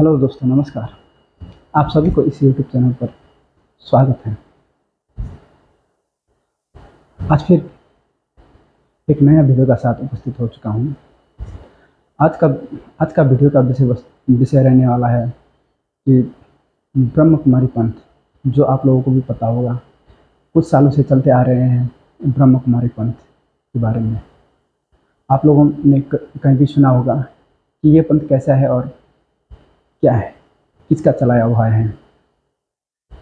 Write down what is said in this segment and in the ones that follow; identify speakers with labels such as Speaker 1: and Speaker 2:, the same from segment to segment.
Speaker 1: Hello दोस्तों, नमस्कार। आप सभी को इस यूट्यूब चैनल पर स्वागत है। आज फिर एक नया वीडियो का साथ उपस्थित हो चुका हूँ। आज का वीडियो का विषय रहने वाला है कि ब्रह्म कुमारी पंथ, जो आप लोगों को भी पता होगा, कुछ सालों से चलते आ रहे हैं। ब्रह्म कुमारी पंथ के बारे में आप लोगों ने कहीं भी सुना होगा कि ये पंथ कैसा है और क्या है, किसका चलाया हुआ है।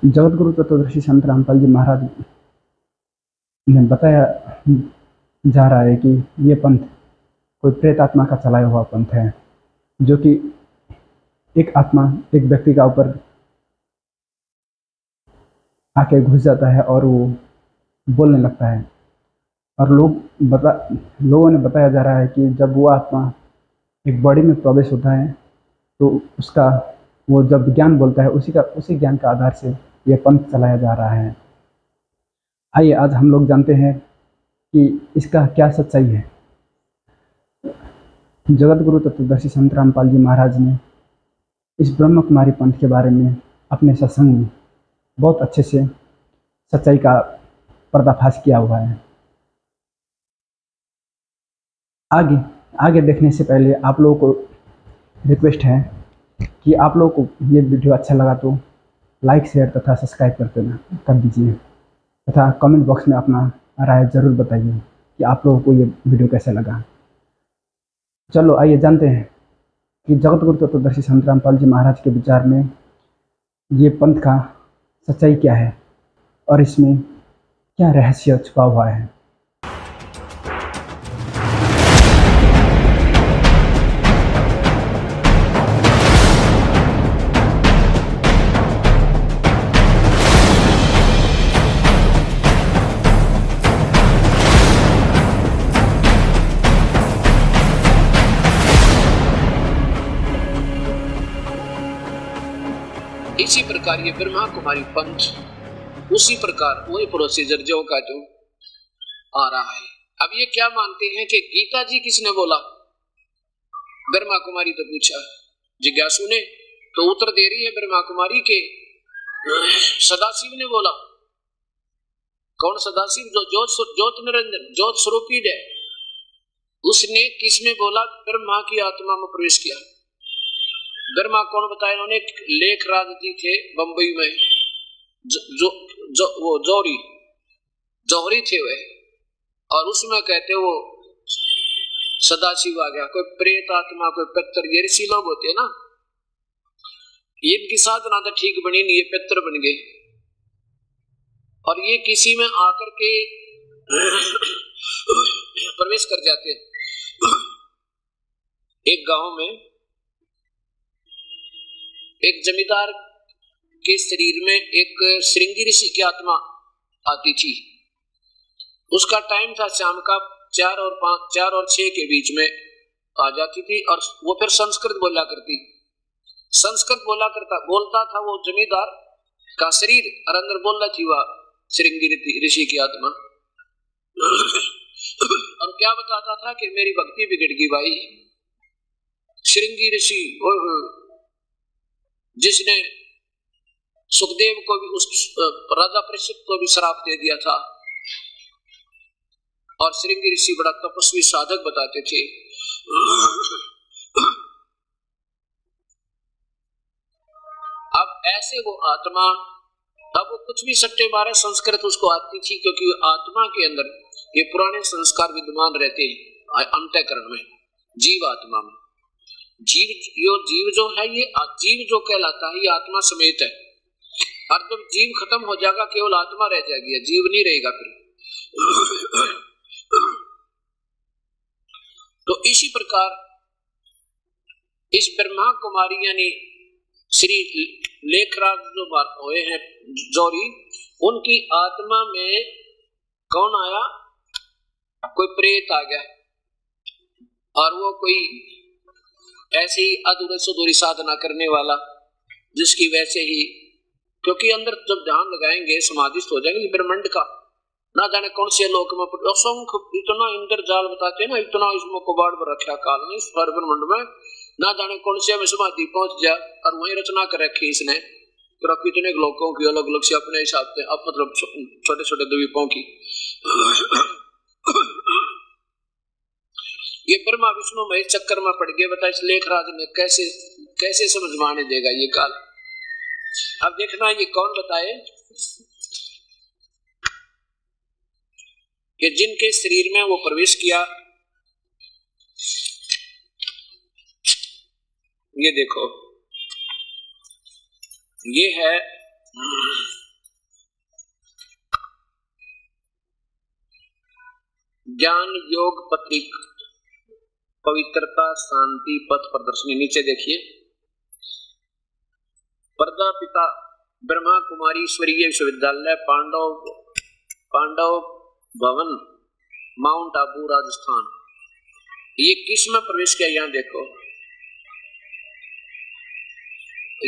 Speaker 1: जगत गुरु तत्वदर्शी संत रामपाल जी महाराज ने बताया जा रहा है कि ये पंथ कोई प्रेत आत्मा का चलाया हुआ पंथ है, जो कि एक आत्मा एक व्यक्ति का ऊपर आके घुस जाता है और वो बोलने लगता है। और लोगों ने बताया जा रहा है कि जब वो आत्मा एक बॉडी में प्रवेश होता है तो उसका वो जब ज्ञान बोलता है उसी ज्ञान का आधार से यह पंथ चलाया जा रहा है। आइए आज हम लोग जानते हैं कि इसका क्या सच्चाई है। जगत गुरु तत्वदर्शी संत रामपाल जी महाराज ने इस ब्रह्म कुमारी पंथ के बारे में अपने सत्संग में बहुत अच्छे से सच्चाई का पर्दाफाश किया हुआ है। आगे देखने से पहले आप लोगों को रिक्वेस्ट है कि आप लोगों को ये वीडियो अच्छा लगा तो लाइक, शेयर तथा सब्सक्राइब कर दीजिए तथा कमेंट बॉक्स में अपना राय ज़रूर बताइए कि आप लोगों को ये वीडियो कैसा लगा। चलो आइए जानते हैं कि जगत गुरु तत्वदर्शी संत रामपाल जी महाराज के विचार में ये पंथ का सच्चाई क्या है और इसमें क्या रहस्य छुपा हुआ है।
Speaker 2: इसी प्रकार ये ब्रह्मा कुमारी पंथ उसी प्रकार वही प्रोसीजर जो आ रहा है। अब ये क्या मानते हैं कि गीता जी किसने बोला? ब्रह्मा कुमारी तो पूछा जिज्ञासु ने, तो उत्तर दे रही है ब्रह्मा कुमारी के सदाशिव ने बोला। कौन सदाशिव? जो ज्योत निरंजन ज्योत स्वरूपी है, उसने किसमें बोला? ब्रह्मा की आत्मा में प्रवेश किया। ब्रह्मा कौन बताया? उन्होंने लेख राज जी थे बंबई में, वो जौहरी थे वे, और उसमें कहते वो सदाशिव आ गया। कोई प्रेत आत्मा, कोई पितर, ये ऋषि लोग होते हैं ना, इनकी साधना तो ठीक बनी नहीं, ये पितर बन गए और ये किसी में आकर के प्रवेश कर जाते हैं। एक गांव में एक जमींदार के शरीर में एक श्रृंगी ऋषि की आत्मा आती थी। उसका टाइम था शाम का 4 और 6 के बीच में आ जाती थी और वो फिर संस्कृत बोला करती। संस्कृत बोलता था वो जमींदार का शरीर, और अंदर बोल रही थी वह श्रृंगी ऋषि की आत्मा। और क्या बताता था कि मेरी भक्ति बिगड़ गई भाई। श्रृंगी ऋषि जिसने सुखदेव को भी, उस राजा परीक्षित को भी श्राप दे दिया था, और श्रृंगी ऋषि बड़ा तपस्वी साधक बताते थे। अब ऐसे वो आत्मा, अब वो कुछ भी सट्टे मारे, संस्कृत उसको आती थी, क्योंकि आत्मा के अंदर ये पुराने संस्कार विद्यमान रहते हैं अंतःकरण में, जीव आत्मा में। जीव जो है, ये जीव जो कहलाता है, ये आत्मा समेत है। और जब जीव खत्म हो जाएगा, केवल आत्मा रह जाएगी, जीव नहीं रहेगा फिर। तो इसी प्रकार इस ब्रह्मा कुमारी यानी श्री लेखराज जो बात हुए हैं जौहरी, उनकी आत्मा में कौन आया? कोई प्रेत आ गया, और वो कोई ऐसी अधूरी साधना करने वाला, जिसकी वैसे ही, क्योंकि अंदर जब ध्यान लगाएंगे समाधिस्थ हो जाएंगे ब्रह्मांड का, ना जाने कौन से लोक में असंख्य इतना इंद्र जाल बताते हैं ना, इतना इसमें कबाड़ पर रखा काल ने इस ब्रह्मांड में ना जाने कौन से में समाधि पहुंच जा और वही रचना कर रखी इसने, तो कितने लोगों की अलग अलग से अपने हिसाब से, अब मतलब छोटे छोटे द्वीपों की। ये ब्रह्मा विष्णु महेश चक्कर में पड़ गए। बता इस लेखराज ने कैसे कैसे समझ में आने देगा ये काल। अब देखना ये कौन बताए कि जिनके शरीर में वो प्रवेश किया। ये देखो, ये है ज्ञान योग पत्रिक पवित्रता शांति पथ प्रदर्शनी। नीचे देखिए, प्रजापिता ब्रह्मा कुमारी ईश्वरीय विश्वविद्यालय पांडव भवन माउंट आबू राजस्थान। ये किस में प्रवेश किया यहाँ देखो,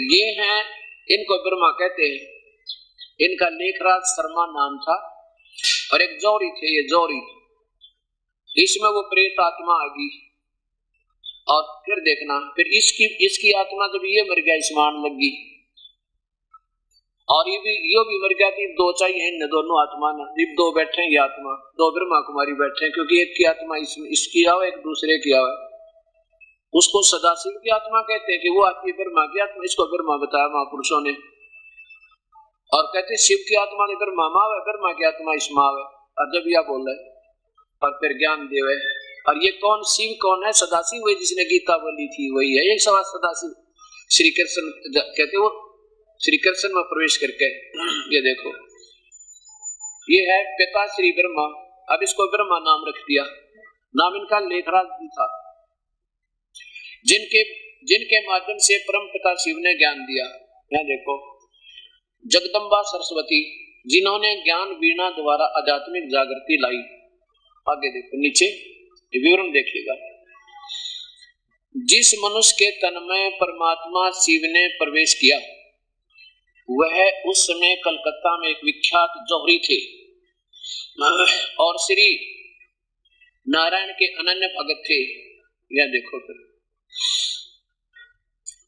Speaker 2: ये है, इनको ब्रह्मा कहते हैं। इनका लेखराज शर्मा नाम था और एक जौहरी थे, ये जौहरी। इसमें वो प्रेत आत्मा आ गई और फिर देखना, फिर इसकी आत्मा जब ये मर गया स्मान लग गई और ये भी मर गया थी। दो चाहिए इन दोनों आत्मा ना, दो बैठे हैं, ये आत्मा दो ब्रह्मा कुमारी बैठे हैं, क्योंकि एक की आत्मा इसकी आओ, एक दूसरे की आओ। उसको सदाशिव की आत्मा कहते हैं कि वो आती है ब्रह्मा की आत्मा, इसको ब्रह्मा बताया महापुरुषों ने। और कहते शिव की आत्मा ने ब्रह्मा मावे, ब्रह्मा की आत्मा इसमें आवे, और जब यह बोले और फिर ज्ञान देवे। और ये कौन शिव कौन है? सदाशिव वही जिसने गीता बोली थी, वही है। एक सवाल सदाशिव श्री कृष्ण कहते, वो श्री कृष्ण में प्रवेश करके, ये देखो ये है पिता श्री ब्रह्मा। अब इसको ब्रह्मा नाम रख दिया, नाम इनका लेखराज जी था, जिनके माध्यम से परम पिता शिव ने ज्ञान दिया। यहाँ देखो जगदम्बा सरस्वती, जिन्होंने ज्ञान वीणा द्वारा आध्यात्मिक जागृति लाई। आगे देखो नीचे विवरण देखिएगा। जिस मनुष्य के तन में परमात्मा शिव ने प्रवेश किया, वह उस समय कलकत्ता में एक विख्यात जौहरी थे और श्री नारायण के अनन्य भगत थे। यह देखो फिर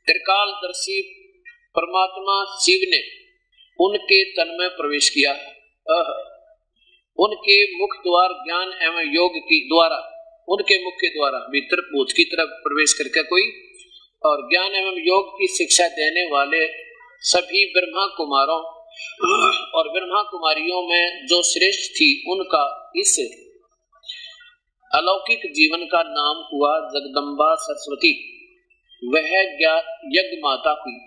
Speaker 2: त्रिकालदर्शी परमात्मा शिव ने उनके तन में प्रवेश किया। उनके मुख द्वार ज्ञान एवं योग की द्वारा, उनके मुख के द्वारा भीतर पूछ की तरफ प्रवेश करके कोई, और ज्ञान एवं योग की शिक्षा देने वाले सभी ब्रह्मा कुमारों और ब्रह्मा कुमारियों में जो श्रेष्ठ थी, उनका इस अलौकिक जीवन का नाम हुआ जगदम्बा सरस्वती। वह यज्ञ माता हुई।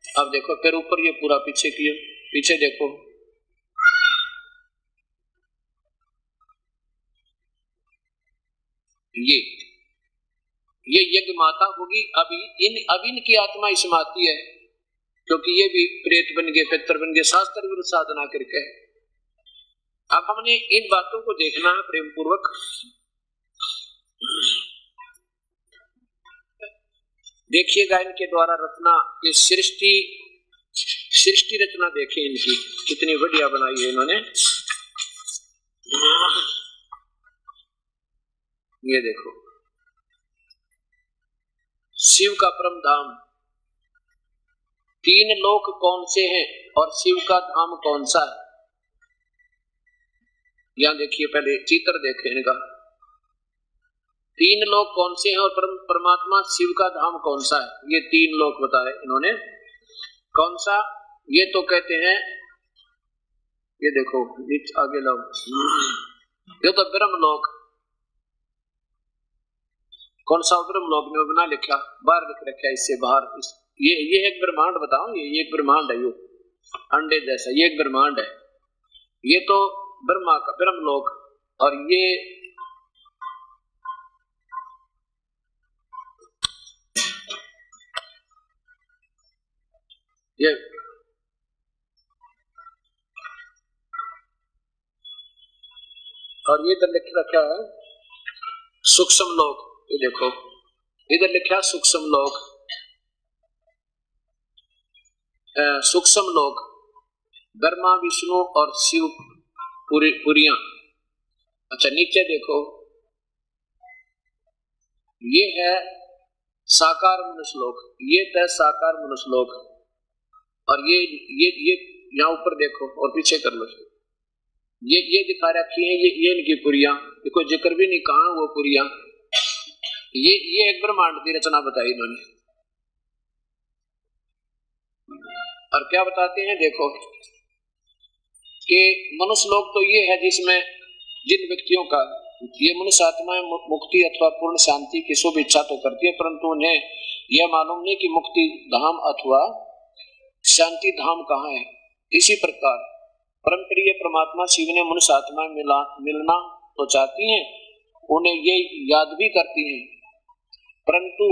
Speaker 2: अब देखो फिर ऊपर ये पूरा पीछे किया, पीछे देखो ये यज्ञ माता होगी। अब इनकी आत्मा इसमें आती है, क्योंकि ये भी प्रेत बन गए, पितर बन गए, शास्त्र विरुद्ध साधना करके। अब हमने इन बातों को देखना है प्रेम पूर्वक। देखिएगा इनके द्वारा रचना, ये सृष्टि रचना देखिए इनकी कितनी बढ़िया बनाई है इन्होंने। ये देखो शिव का परम धाम, तीन लोक कौन से हैं और शिव का धाम कौन सा है? यहां देखिए, पहले चित्र देखें इनका। तीन लोक कौन से हैं और परमात्मा शिव का धाम कौन सा है? ये तीन लोक बताए इन्होंने। कौन सा? ये तो कहते हैं, ये देखो नीचे आगे लो, ये तो ब्रह्मलोक। कौन सा ब्रह्मलोक में बना लिखा, बाहर लिख रखा है, इससे बाहर ये एक ब्रह्मांड बताऊं, ये एक ब्रह्मांड है, ये अंडे जैसा, ये एक ब्रह्मांड है। ये तो ब्रह्मा का ब्रह्मलोक, और ये और ये इधर लिख रखा है सूक्ष्म लोक। ये देखो इधर लिखा सूक्ष्म लोक, सूक्ष्म लोक ब्रह्मा विष्णु और शिव पुरियां। अच्छा नीचे देखो ये है साकार मनुश्लोक, ये है साकार मनुश्लोक। और ये यहाँ ऊपर देखो और पीछे कर लो, ये दिखा रखी है, ये इनकी पुरियां, कोई जिक्र भी नहीं कहा वो पुरियां। ये एक ब्रह्मांड की रचना बताई इन्होंने। और क्या बताते हैं देखो कि मनुष्यलोक तो ये है जिसमें जिन व्यक्तियों का ये मनुष्य आत्माएं मुक्ति अथवा पूर्ण शांति की शुभ इच्छा तो करती है, परंतु उन्हें यह मालूम नहीं कि मुक्ति धाम अथवा शांति धाम कहाँ है। इसी प्रकार परमप्रिय परमात्मा शिव ने मनुष्य आत्माएं मिलना तो चाहती हैं, उन्हें ये याद भी करती हैं, परंतु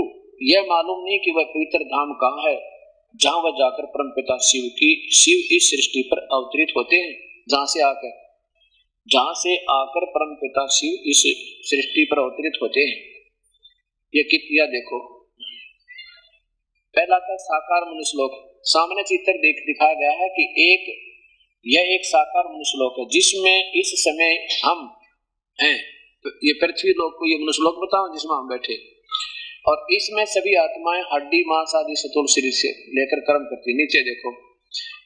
Speaker 2: यह मालूम नहीं कि वह पवित्र धाम कहाँ है जहां वह जाकर परमपिता शिव इस सृष्टि पर अवतरित होते हैं। जहां से आकर परमपिता शिव इस सृष्टि पर अवतरित होते हैं। ये कितिया देखो, पहला था साकार मनुष्यलोक। सामने चित्र दिखाया गया है कि यह एक साकार मनुष्यलोक है जिसमें इस समय हम हैं। तो ये पृथ्वी लोक को ये मनुष्यलोक बताओ जिसमें हम बैठे, और इसमें सभी आत्माएं हड्डी मांस आदि स्थूल शरीर से लेकर कर्म करती है। नीचे देखो,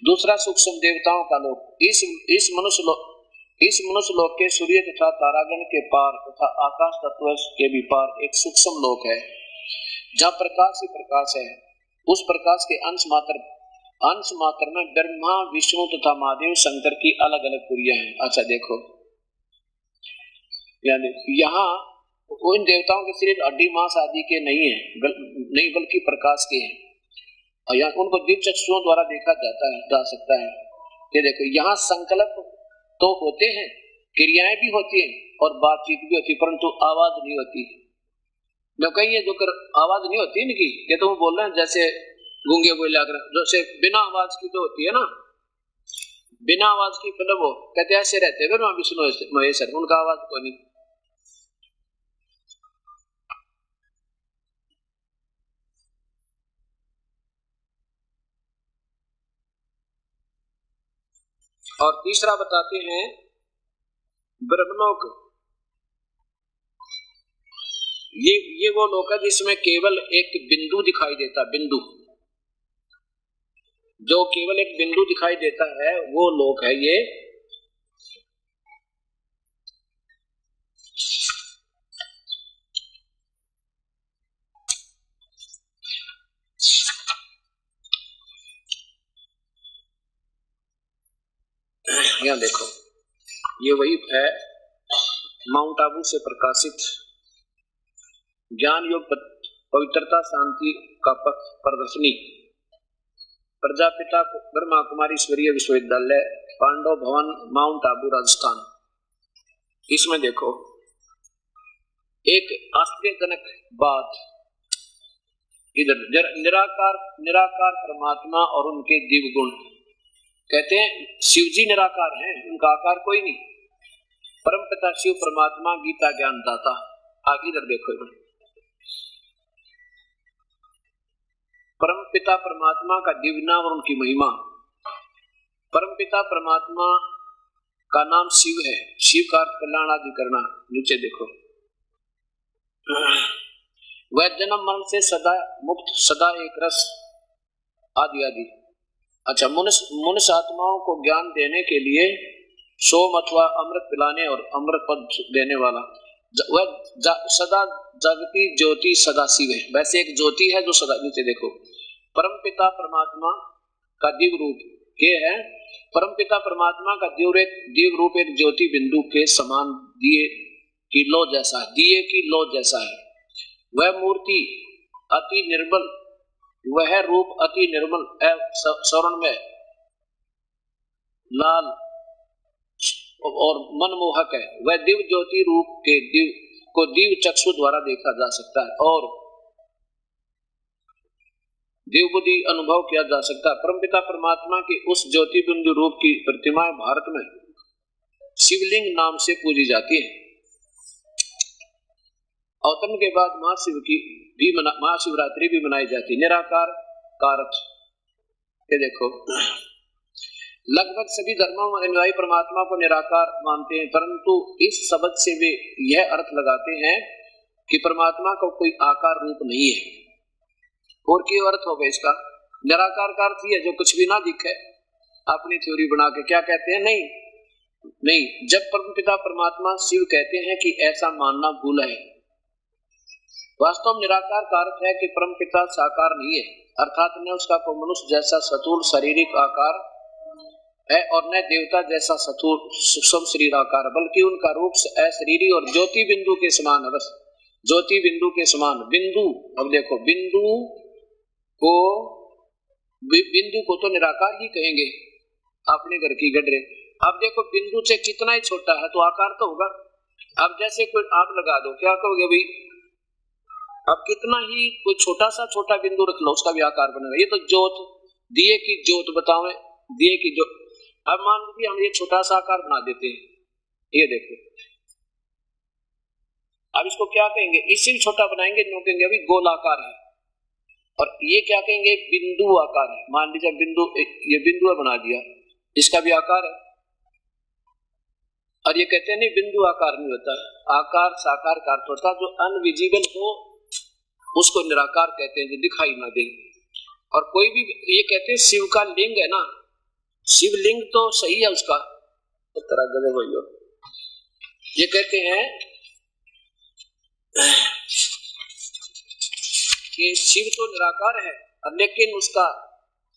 Speaker 2: दूसरा सूक्ष्म देवताओं का लोक। इस मनुष्य लोक के सूर्य तथा तारागण के पार तथा आकाश तत्व के भी पार एक सूक्ष्म लोक है जहाँ प्रकाश ही प्रकाश है। उस प्रकाश के अंश मात्र में ब्रह्मा विष्णु तथा महादेव शंकर की अलग अलग पुरियां हैं। अच्छा देखो, यानी यहाँ उन देवताओं के शरीर हड्डी मांस आदि के नहीं है, नहीं बल्कि प्रकाश के हैं, और यहाँ उनको दिव्य चक्षुओं द्वारा देखा जा सकता है। ये देखो, यहाँ संकल्प तो होते हैं, क्रियाएं भी होती हैं और बातचीत भी होती है, परंतु आवाज नहीं होती। जो कहीं है जो कर आवाज नहीं होती इनकी, ये तो बोल रहे हैं जैसे गूंगे बोले आकर, जैसे बिना आवाज की तो होती है ना, बिना आवाज की फिल्म हो, कहते ऐसे रहते हैं ब्रह्मा विष्णु महेश्वर, उनका आवाज को नहीं। और तीसरा बताते हैं ब्रह्मलोक। ये वो लोक है जिसमें केवल एक बिंदु दिखाई देता, बिंदु, जो केवल एक बिंदु दिखाई देता है वो लोक है ये। यहाँ देखो, ये वही है माउंट आबू से प्रकाशित ज्ञान योग पवित्रता शांति का प्रदर्शनी, प्रजापिता ब्रह्मा कुमारी ईश्वरीय विश्वविद्यालय, पांडव भवन, माउंट आबू, राजस्थान। इसमें देखो एक आश्चर्यजनक बात, इधर निराकार परमात्मा और उनके दिव्य गुण। कहते हैं शिव जी निराकार हैं, उनका आकार कोई नहीं। परमपिता शिव परमात्मा गीता ज्ञान दाता। आगे इधर देखो, परमपिता परमात्मा का दिव्य नाम और उनकी महिमा। परमपिता परमात्मा का नाम शिव है, शिव का कल्याण आदि करना। नीचे देखो, वह जन्म मरण से सदा मुक्त, सदा एक रस आदि आदि। अच्छा, मनुष्य आत्माओं को ज्ञान देने के लिए सोम अथवा अमृत पिलाने और अमृत पद देने वाला वह सदा जगती ज्योति सदा शिव है। वैसे एक ज्योति है जो सदा। नीचे देखो, परमपिता परमात्मा का दिव्य रूप ये है। परमपिता परमात्मा का दिव्य रूप एक ज्योति बिंदु के समान दिए की लो जैसा है। वह मूर्ति अति निर्मल, वह रूप अति निर्मल स्वर्णमय, लाल और मनमोहक है। वह दिव्य ज्योति रूप के दिव्य चक्षु द्वारा देखा जा सकता है और दिव्य बुद्धि अनुभव किया जा सकता है। परमपिता परमात्मा के उस ज्योति बिंदु रूप की प्रतिमाएं भारत में शिवलिंग नाम से पूजी जाती है। अवतरण के बाद महाशिवरात्रि भी मनाई जाती है। निराकार कारक, ये देखो, लगभग सभी धर्मों में अनुयायी परमात्मा को निराकार मानते हैं, परंतु इस शब्द से वे यह अर्थ लगाते हैं कि परमात्मा का कोई आकार रूप नहीं है। और क्या अर्थ होगा इसका? निराकार का अर्थ ही है जो कुछ भी ना दिखे। अपनी थ्योरी बना के क्या कहते हैं? नहीं, जब परमपिता परमात्मा शिव कहते हैं कि ऐसा मानना भूल है। वास्तव में निराकार का अर्थ है कि परमपिता साकार नहीं है, अर्थात न उसका कोई मनुष्य जैसा स्थूल शारीरिक आकार है और न देवता जैसा स्थूल सूक्ष्म शरीर आकार, बल्कि उनका रूप अशरीरी और ज्योति बिंदु के समान है। बस ज्योति बिंदु के समान। बिंदु, अब देखो बिंदु को तो निराकार ही कहेंगे अपने घर की गडरे। अब देखो बिंदु से कितना ही छोटा है तो आकार तो होगा। अब जैसे कोई आग लगा दो, क्या कहोगे भाई? अब कितना ही कोई छोटा सा छोटा बिंदु रख लो, उसका भी आकार बनेगा। ये तो ज्योत, दिए की ज्योत बताओ, दिए की ज्योत। अब मान लीजिए हम ये छोटा सा आकार बना देते हैं, ये देखो। अब इसको क्या कहेंगे? इससे भी छोटा बनाएंगे, नो कहेंगे अभी गोलाकार है। और ये क्या कहेंगे? बिंदु आकार है। मान लीजिए बिंदु, ये बिंदु बना दिया, इसका भी आकार है। और ये कहते हैं नहीं, बिंदु आकार नहीं होता, आकार साकार का अर्थ होता है जो अनविजिबल हो उसको निराकार कहते हैं, जो दिखाई ना दे। और कोई भी ये कहते हैं शिव का लिंग है ना, शिवलिंग तो सही है उसका, तो तरह गजब हो। ये कहते हैं कि शिव तो निराकार है, लेकिन उसका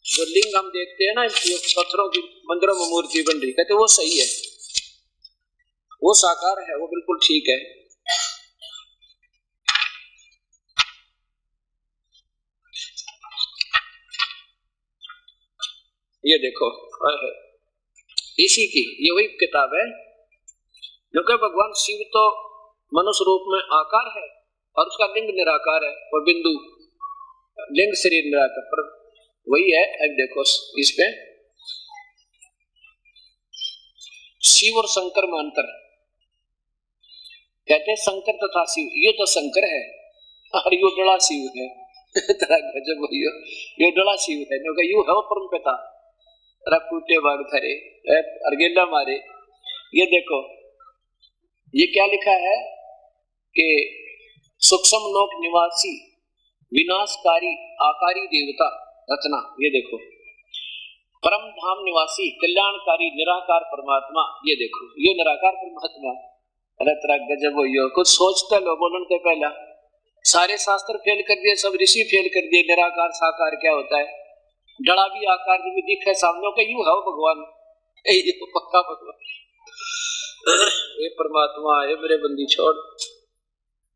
Speaker 2: जो लिंग हम देखते हैं ना, पत्थरों की मंदिरों में मूर्ति बन रही, कहते वो सही है, वो साकार है, वो बिल्कुल ठीक है। ये देखो इसी की ये वही किताब है, क्योंकि भगवान शिव तो मनुष्य रूप में आकार है और उसका लिंग निराकार है, और बिंदु लिंग शरीर निराकार, पर वही है। अब देखो इस पे शिव और शंकर में अंतर कहते हैं, शंकर तथा शिव, ये तो शंकर है और यो डला शिव है। गजब, यो डला शिव है, क्योंकि यू है परम पिता, रखूटे बाग थरे अर्गेला मारे। ये देखो ये क्या लिखा है कि सूक्ष्म लोक निवासी विनाशकारी आकारी देवता रचना। ये देखो परम धाम निवासी कल्याणकारी निराकार परमात्मा। ये देखो ये निराकार परमात्मा। अरे तेरा गजब हो, यो कुछ सोचते लो बोलन के पहला सारे शास्त्र फेल कर दिए, सब ऋषि फेल कर दिए। निराकार साकार क्या होता है? डड़ा भी आकार भी दिखे सामने के यू है भगवान, ये तो पक्का भगवान। ये परमात्मा, ये मेरे बंदी छोड़,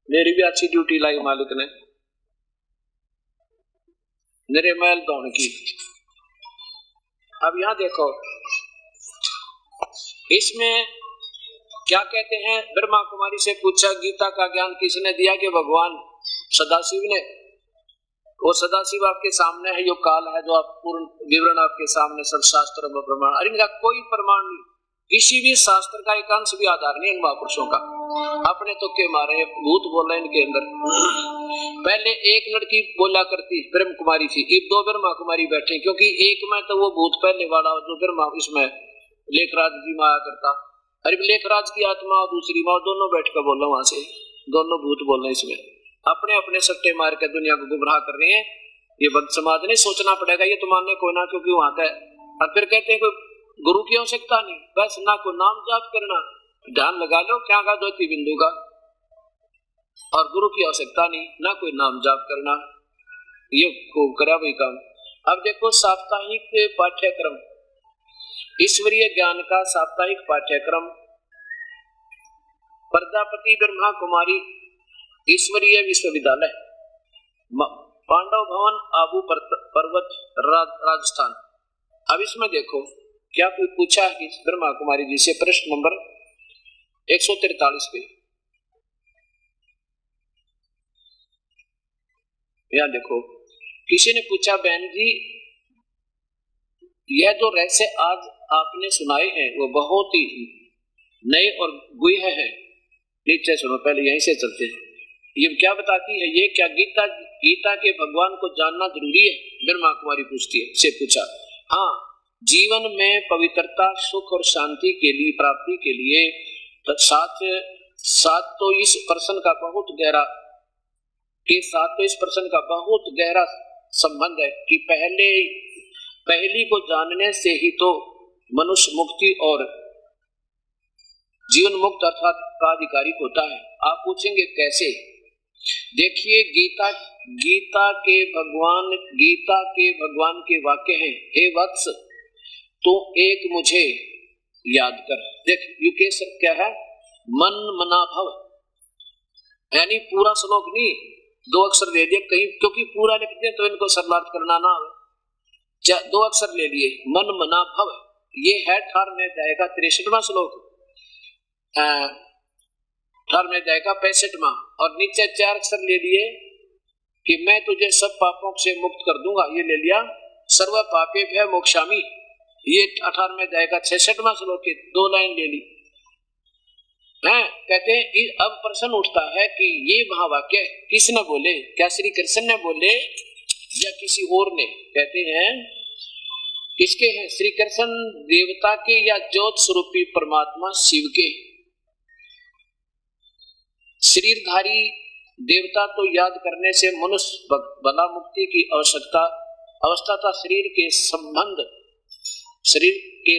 Speaker 2: मेरी भी अच्छी ड्यूटी लाई मालिक ने, मेरे महल दौड़ की। अब यहां देखो इसमें क्या कहते हैं, ब्रह्मा कुमारी से पूछा गीता का ज्ञान किसने दिया? कि भगवान सदाशिव ने। वो सदाशिव आपके सामने है, यो काल है जो आप पूर्ण विवरण आपके सामने सब शास्त्रों में प्रमाण। अरे इनका कोई प्रमाण नहीं, किसी भी शास्त्र का एक अंश भी आधार नहीं इन महापुरुषों का। अपने तो के मारे भूत बोल रहे इनके अंदर। पहले एक लड़की बोला करती ब्रह्म कुमारी थी, अब दो ब्रह्मा कुमारी बैठे, क्योंकि एक में तो वो भूत पहले वाला जो ब्रह्मा, इसमें लेखराज जी में आया करता। अरे लेखराज की आत्मा और दूसरी माँ दोनों बैठ कर बोल रहे, वहां से दोनों भूत बोल रहे, इसमें अपने अपने सट्टे मार के दुनिया को गुमराह कर रहे हैं। ये भक्त समाज ने सोचना पड़ेगा, ये तो मानने को ना, क्योंकि वहां का। और फिर कहते हैं कोई गुरु की आवश्यकता नहीं, बस ना कोई नाम जाप करना, ध्यान लगा लो क्या का ज्योति बिंदु का, और गुरु की आवश्यकता नहीं, ना कोई नाम जाप करना, ये खूब करा वही काम। अब देखो साप्ताहिक पाठ्यक्रम, ईश्वरीय ज्ञान का साप्ताहिक पाठ्यक्रम प्रजापति ब्रह्मा कुमारी ईश्वरीय विश्वविद्यालय, पांडव भवन, आबू पर्वत, राजस्थान। अब इसमें देखो क्या कोई पूछा है ब्रह्मा कुमारी जी से, प्रश्न नंबर 143 पे। यहां देखो किसी ने पूछा, बहन जी यह जो रहस्य आज आपने सुनाए हैं वो बहुत ही नए और गुह्य हैं। नीचे सुनो, पहले यहीं से चलते हैं। ये क्या बताती है? ये क्या गीता के भगवान को जानना जरूरी है? ब्रह्मा कुमारी पूछती है, से पूछा। हाँ, जीवन में पवित्रता, सुख और शांति के लिए, प्राप्ति के लिए साथ तो इस प्रश्न का बहुत गहरा के साथ तो इस प्रश्न का बहुत गहरा संबंध है कि पहली को जानने से ही तो मनुष्य मुक्ति और जीवन मुक्त अर्थात का अधिकारी होता है। आप पूछेंगे कैसे? देखिए, गीता के भगवान के वाक्य हैं, हे वत्स तू एक मुझे याद कर। देख, युकेश क्या है? मन मना भव, यानी पूरा श्लोक नहीं, 2 अक्षर ले दिए कहीं, क्योंकि पूरा लिखते हैं तो इनको सरलार्थ करना ना हो, 2 अक्षर ले लिए, मन मना भव। ये है 18 अध्याय का 63वां श्लोक, 18 अध्याय का 65वां, और नीचे 4 अक्षर ले लिए कि मैं तुझे सब पापों से मुक्त कर दूंगा, ये ले लिया, सर्व पापेभ्य मोक्षामि, ये 18 अध्याय का 66वां श्लोक के 2 लाइन ले ली है। कहते हैं अब प्रश्न उठता है कि ये महावाक्य किसने बोले? क्या श्री कृष्ण ने बोले या किसी और ने? कहते हैं किसके हैं? श्री कृष्ण देवता के या ज्योत स्वरूपी परमात्मा शिव के? शरीरधारी देवता तो याद करने से मनुष्य बला मुक्ति की अवस्था था। शरीर के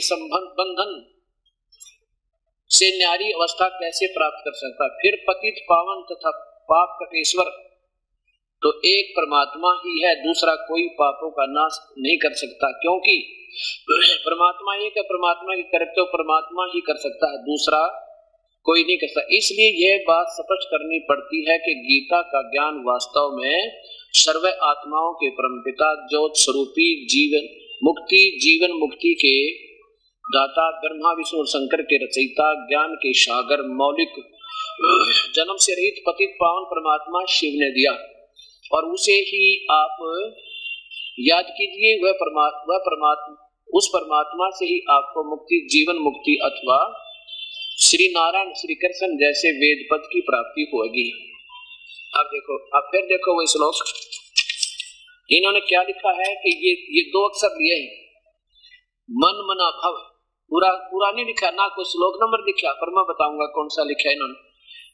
Speaker 2: संबंध बंधन से न्यारी अवस्था कैसे प्राप्त कर सकता? फिर पतित पावन तथा पाप कटेश्वर तो एक परमात्मा ही है, दूसरा कोई पापों का नाश नहीं कर सकता, क्योंकि परमात्मा एक है, परमात्मा के कर्तव्य परमात्मा ही कर सकता है, दूसरा कोई नहीं कर सकता। इसलिए यह बात स्पष्ट करनी पड़ती है कि गीता का ज्ञान वास्तव में सर्व आत्माओं के परमपिता ज्योत स्वरूपी जीवन मुक्ति के दाता ब्रह्मा विष्णु और शंकर के रचयिता ज्ञान के सागर मौलिक जन्म से रहित पतित पावन परमात्मा शिव ने दिया, और उसे ही आप याद कीजिए। उस परमात्मा से ही आपको मुक्ति, जीवन मुक्ति अथवा श्री नारायण श्री कृष्ण जैसे वेद पद की प्राप्ति होगी। अब देखो, अब फिर देखो वो श्लोक, इन्होंने क्या लिखा है कि ये 2 अक्षर लिए हैं, मन मना भव, पूरा नहीं लिखा ना, कोई श्लोक नंबर लिखा, पर मैं बताऊंगा कौन सा लिखा है इन्होंने,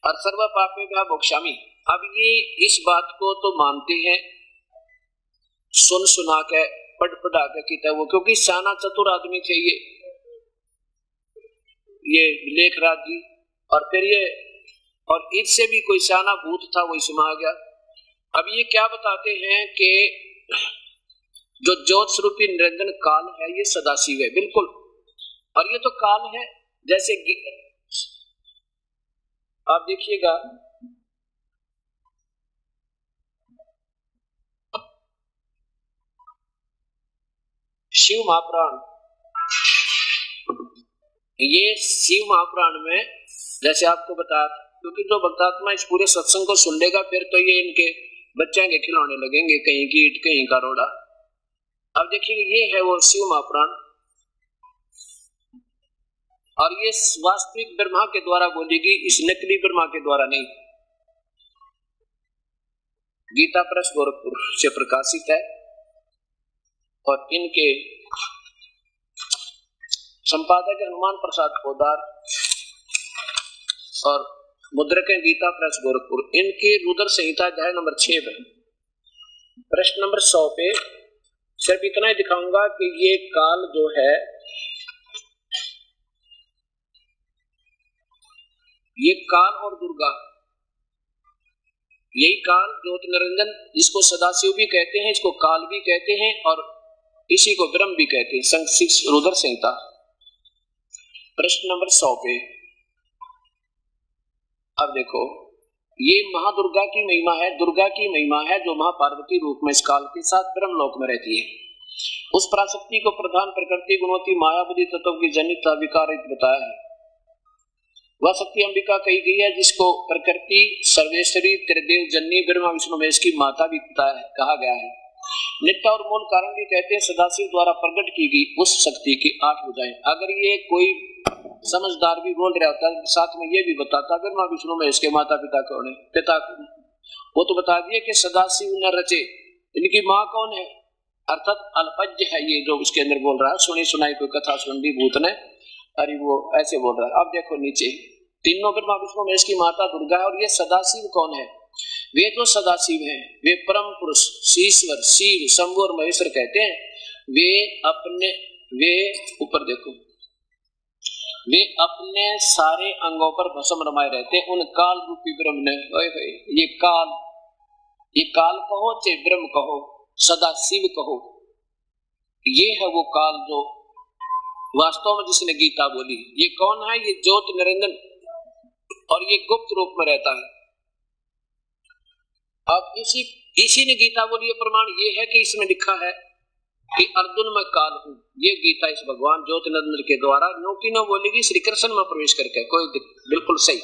Speaker 2: और सर्व पापेभ्यः मोक्षामि। अब ये इस बात को तो मानते हैं सुना के पढ़ा के किया वो, क्योंकि साना चतुर आदमी थे ये लेखराज जी, और फिर और इससे भी कोई साना भूत था, वो इसमें आ गया। अब ये क्या बताते हैं कि जो ज्योत स्वरूपी निरंजन काल है ये सदाशिव है, बिल्कुल, और ये तो काल है। जैसे आप देखिएगा शिव महापुराण, ये शिव महापुराण में जैसे आपको बताया, क्योंकि जो भक्तात्मा इस पूरे सत्संग को सुन लेगा फिर तो ये इनके बच्चे के खिलौने लगेंगे, कहीं की ईंट कहीं का रोड़ा। अब देखिए ये है वो शिव महापुराण, और ये वास्तविक ब्रह्मा के द्वारा बोलेगी, इस नकली ब्रह्मा के द्वारा नहीं। गीता प्रेस गोरखपुर से प्रकाशित है, और इनके संपादक हनुमान प्रसाद पोदार और मुद्रक है गीता प्रेस गोरखपुर। इनके रुद्र संहिता अध्याय नंबर 6 में प्रश्न नंबर 100 पे सिर्फ इतना ही दिखाऊंगा कि ये काल जो है, ये काल और दुर्गा, यही काल ज्योति निरंजन, जिसको सदाशिव भी कहते हैं, इसको काल भी कहते हैं, और इसी को ब्रह्म भी कहते हैं। रुद्र संहिता प्रश्न नंबर 100 पे अब देखो, ये महादुर्गा की महिमा है, दुर्गा की महिमा है, जो महापार्वती रूप में इस काल के साथ ब्रह्मलोक में रहती है। उस पराशक्ति को प्रधान प्रकृति गुणवती मायावती तत्व की जनित विकारित बताया है। वह शक्ति अंबिका कही गई है, जिसको प्रकृति सर्वेश्वरी त्रिदेव जननी ब्रह्मा विष्णु महेश की माता भी कहा गया है। नित्य और मूल कारण भी कहते हैं सदाशिव द्वारा प्रकट की गई उस शक्ति की 8 भुजाएं। अगर ये कोई समझदार भी बोल रहा होता है, साथ में ये भी बताता ब्रह्मा विष्णु महेश के माता पिता कौन है, पिता वो तो बता दिए कि सदाशिव न रचे, इनकी माँ कौन है, अर्थात अल्पज्ञ है ये जो उसके अंदर बोल रहा है। सुनी सुनाई कोई कथा सुन दी भूत ने, अरे वो ऐसे बोल रहा है। अब देखो नीचे, तीनों ब्रह्मा विष्णु महेश की माता दुर्गा है, और ये सदाशिव कौन है? वे तो सदाशिव हैं, वे परम पुरुष ईश्वर शिव शंभु और महेश्वर कहते हैं। वे ऊपर देखो, वे अपने सारे अंगों पर भस्म रमाए रहते हैं। उन काल रूपी ब्रह्म ने, ये काल कहो चाहे ब्रह्म कहो, सदा शिव कहो, ये है वो काल जो वास्तव में जिसने गीता बोली। ये कौन है? ये ज्योत निरंजन, और ये गुप्त रूप में रहता है। अब इसी ने गीता बोली। प्रमाण ये है कि इसमें लिखा है कि अर्जुन मैं काल हूं। ये गीता इस भगवान ज्योतिनंदन के द्वारा नो की नो बोलेगी श्री कृष्ण में प्रवेश करके, कोई बिल्कुल सही।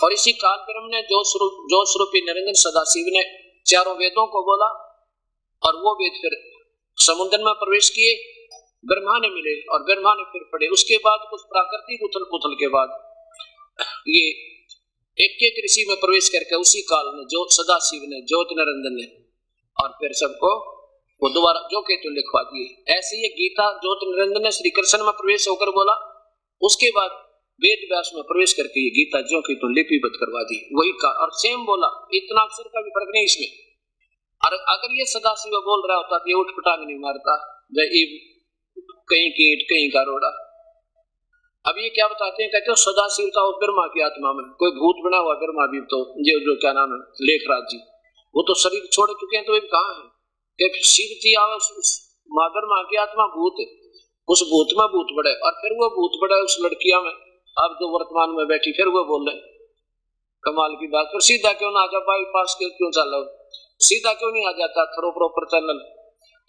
Speaker 2: और इसी काल ब्रह्म ने जो स्वरूपी निरंजन सदाशिव ने चारों वेदों को बोला, और वो वेद फिर समुद्र में प्रवेश किए, ब्रह्मा ने मिले और ब्रह्मा ने फिर पढ़े। उसके बाद कुछ प्राकृतिक उथल पुथल के बाद ये एक ऋषि में प्रवेश करके उसी काल में जो सदाशिव ने ज्योति निरंजन ने, और फिर सबको वो दोबारा जो केतु लिखवा दिए। ऐसे ये गीता ज्योति निरंजन ने श्री कृष्ण में प्रवेश होकर बोला, उसके बाद वेद व्यास में प्रवेश करके ये गीता जो की तो लिपिबद्ध करवा दी, वही का और सेम बोला। इतना अक्षर का भी फर्क नहीं इसमें। और अगर ये सदाशिव बोल रहा होता तो ये उठ पटांग नहीं मारता, कहीं की ईंट कहीं का रोड़ा। अब ये क्या बताते हैं? कहते हो सदाशिव था उस ब्रह्मा की आत्मा में, कोई भूत बना हुआ ब्रह्मा भी, तो जो क्या नाम है लेखराज जी, वो तो शरीर छोड़ चुके हैं, तो वे कहाँ है? कि शिव जी आवे माँ ब्रह्मा की आत्मा भूत, उस भूत में भूत बढ़े, और फिर वो भूत बढ़े उस लड़कियां में, अब जो वर्तमान में बैठी, फिर वो बोल रहे कमाल की बात। फिर सीधा क्यों ना आ जा, बाईपास क्यों चल, सीधा क्यों नहीं आ जाता थ्रो प्रॉपर चैनल?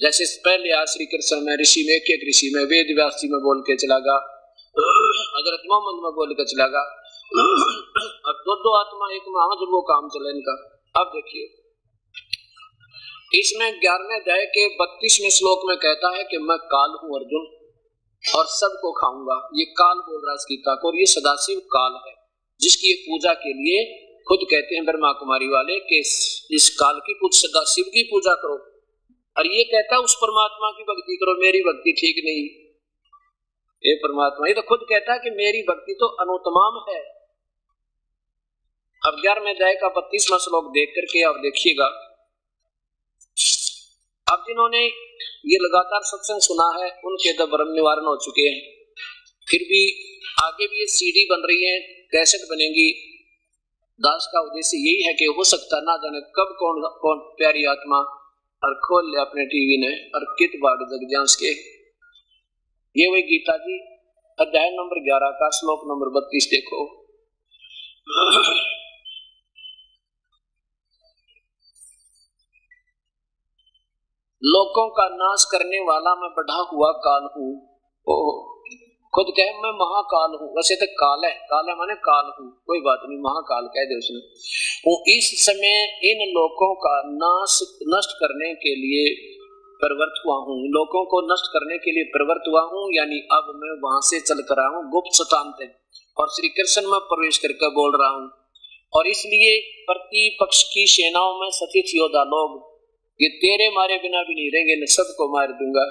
Speaker 2: जैसे पहले आ श्री कृष्ण में ऋषि में एक ऋषि में वेद व्यास जी में बोल के चला गा, हजरत मोहम्मद में बोल के चला गा, अब दो आत्मा एक में जब वो काम चले इनका। अब देखिए इसमें 11वें अध्याय के 32वें श्लोक में कहता है कि मैं काल हूं अर्जुन और सबको खाऊंगा। ये काल बोल रहा है गीता को, और ये सदाशिव काल है जिसकी पूजा के लिए खुद कहते हैं ब्रह्मा कुमारी वाले कि इस काल की पूजा, सदाशिव की पूजा करो। और ये कहता है उस परमात्मा की भक्ति करो, मेरी भक्ति ठीक नहीं। ये परमात्मा ये तो खुद कहता है कि मेरी भक्ति तो अनुत्तम है। अब 11वें अध्याय का 32वां श्लोक देख करके आप देखिएगा। अब जिन्होंने ये लगातार सत्संग सुना है उनके तो भ्रम निवारण हो चुके हैं, फिर भी आगे भी ये सीडी बन रही है, कैसेट बनेगी। दास का उद्देश्य यही है कि हो सकता ना जाने कब कौन प्यारी आत्मा और खोल ले अपने टीवी ने और कित बाग जग जांस के। ये वही गीता जी अध्याय नंबर 11 का श्लोक नंबर 32 देखो। लोगों का नाश करने वाला मैं बढ़ा हुआ काल हूँ। खुद कहे मैं महाकाल हूँ, वैसे तो काल है माने काल हूँ, कोई बात नहीं, महाकाल कह दे उसने। वो इस समय इन लोगों का नष्ट करने के लिए प्रवृत्त हुआ हूँ, लोगों को नष्ट करने के लिए प्रवृत्त हुआ हूँ। यानी अब मैं वहां से चल कर आया हूँ गुप्त स्थान से, और श्री कृष्ण में प्रवेश करके बोल रहा हूँ। और इसलिए प्रतिपक्ष की सेनाओं में सतीश योद्धा लोग ये तेरे मारे बिना भी नहीं रहेंगे, मैं सबको मार दूंगा।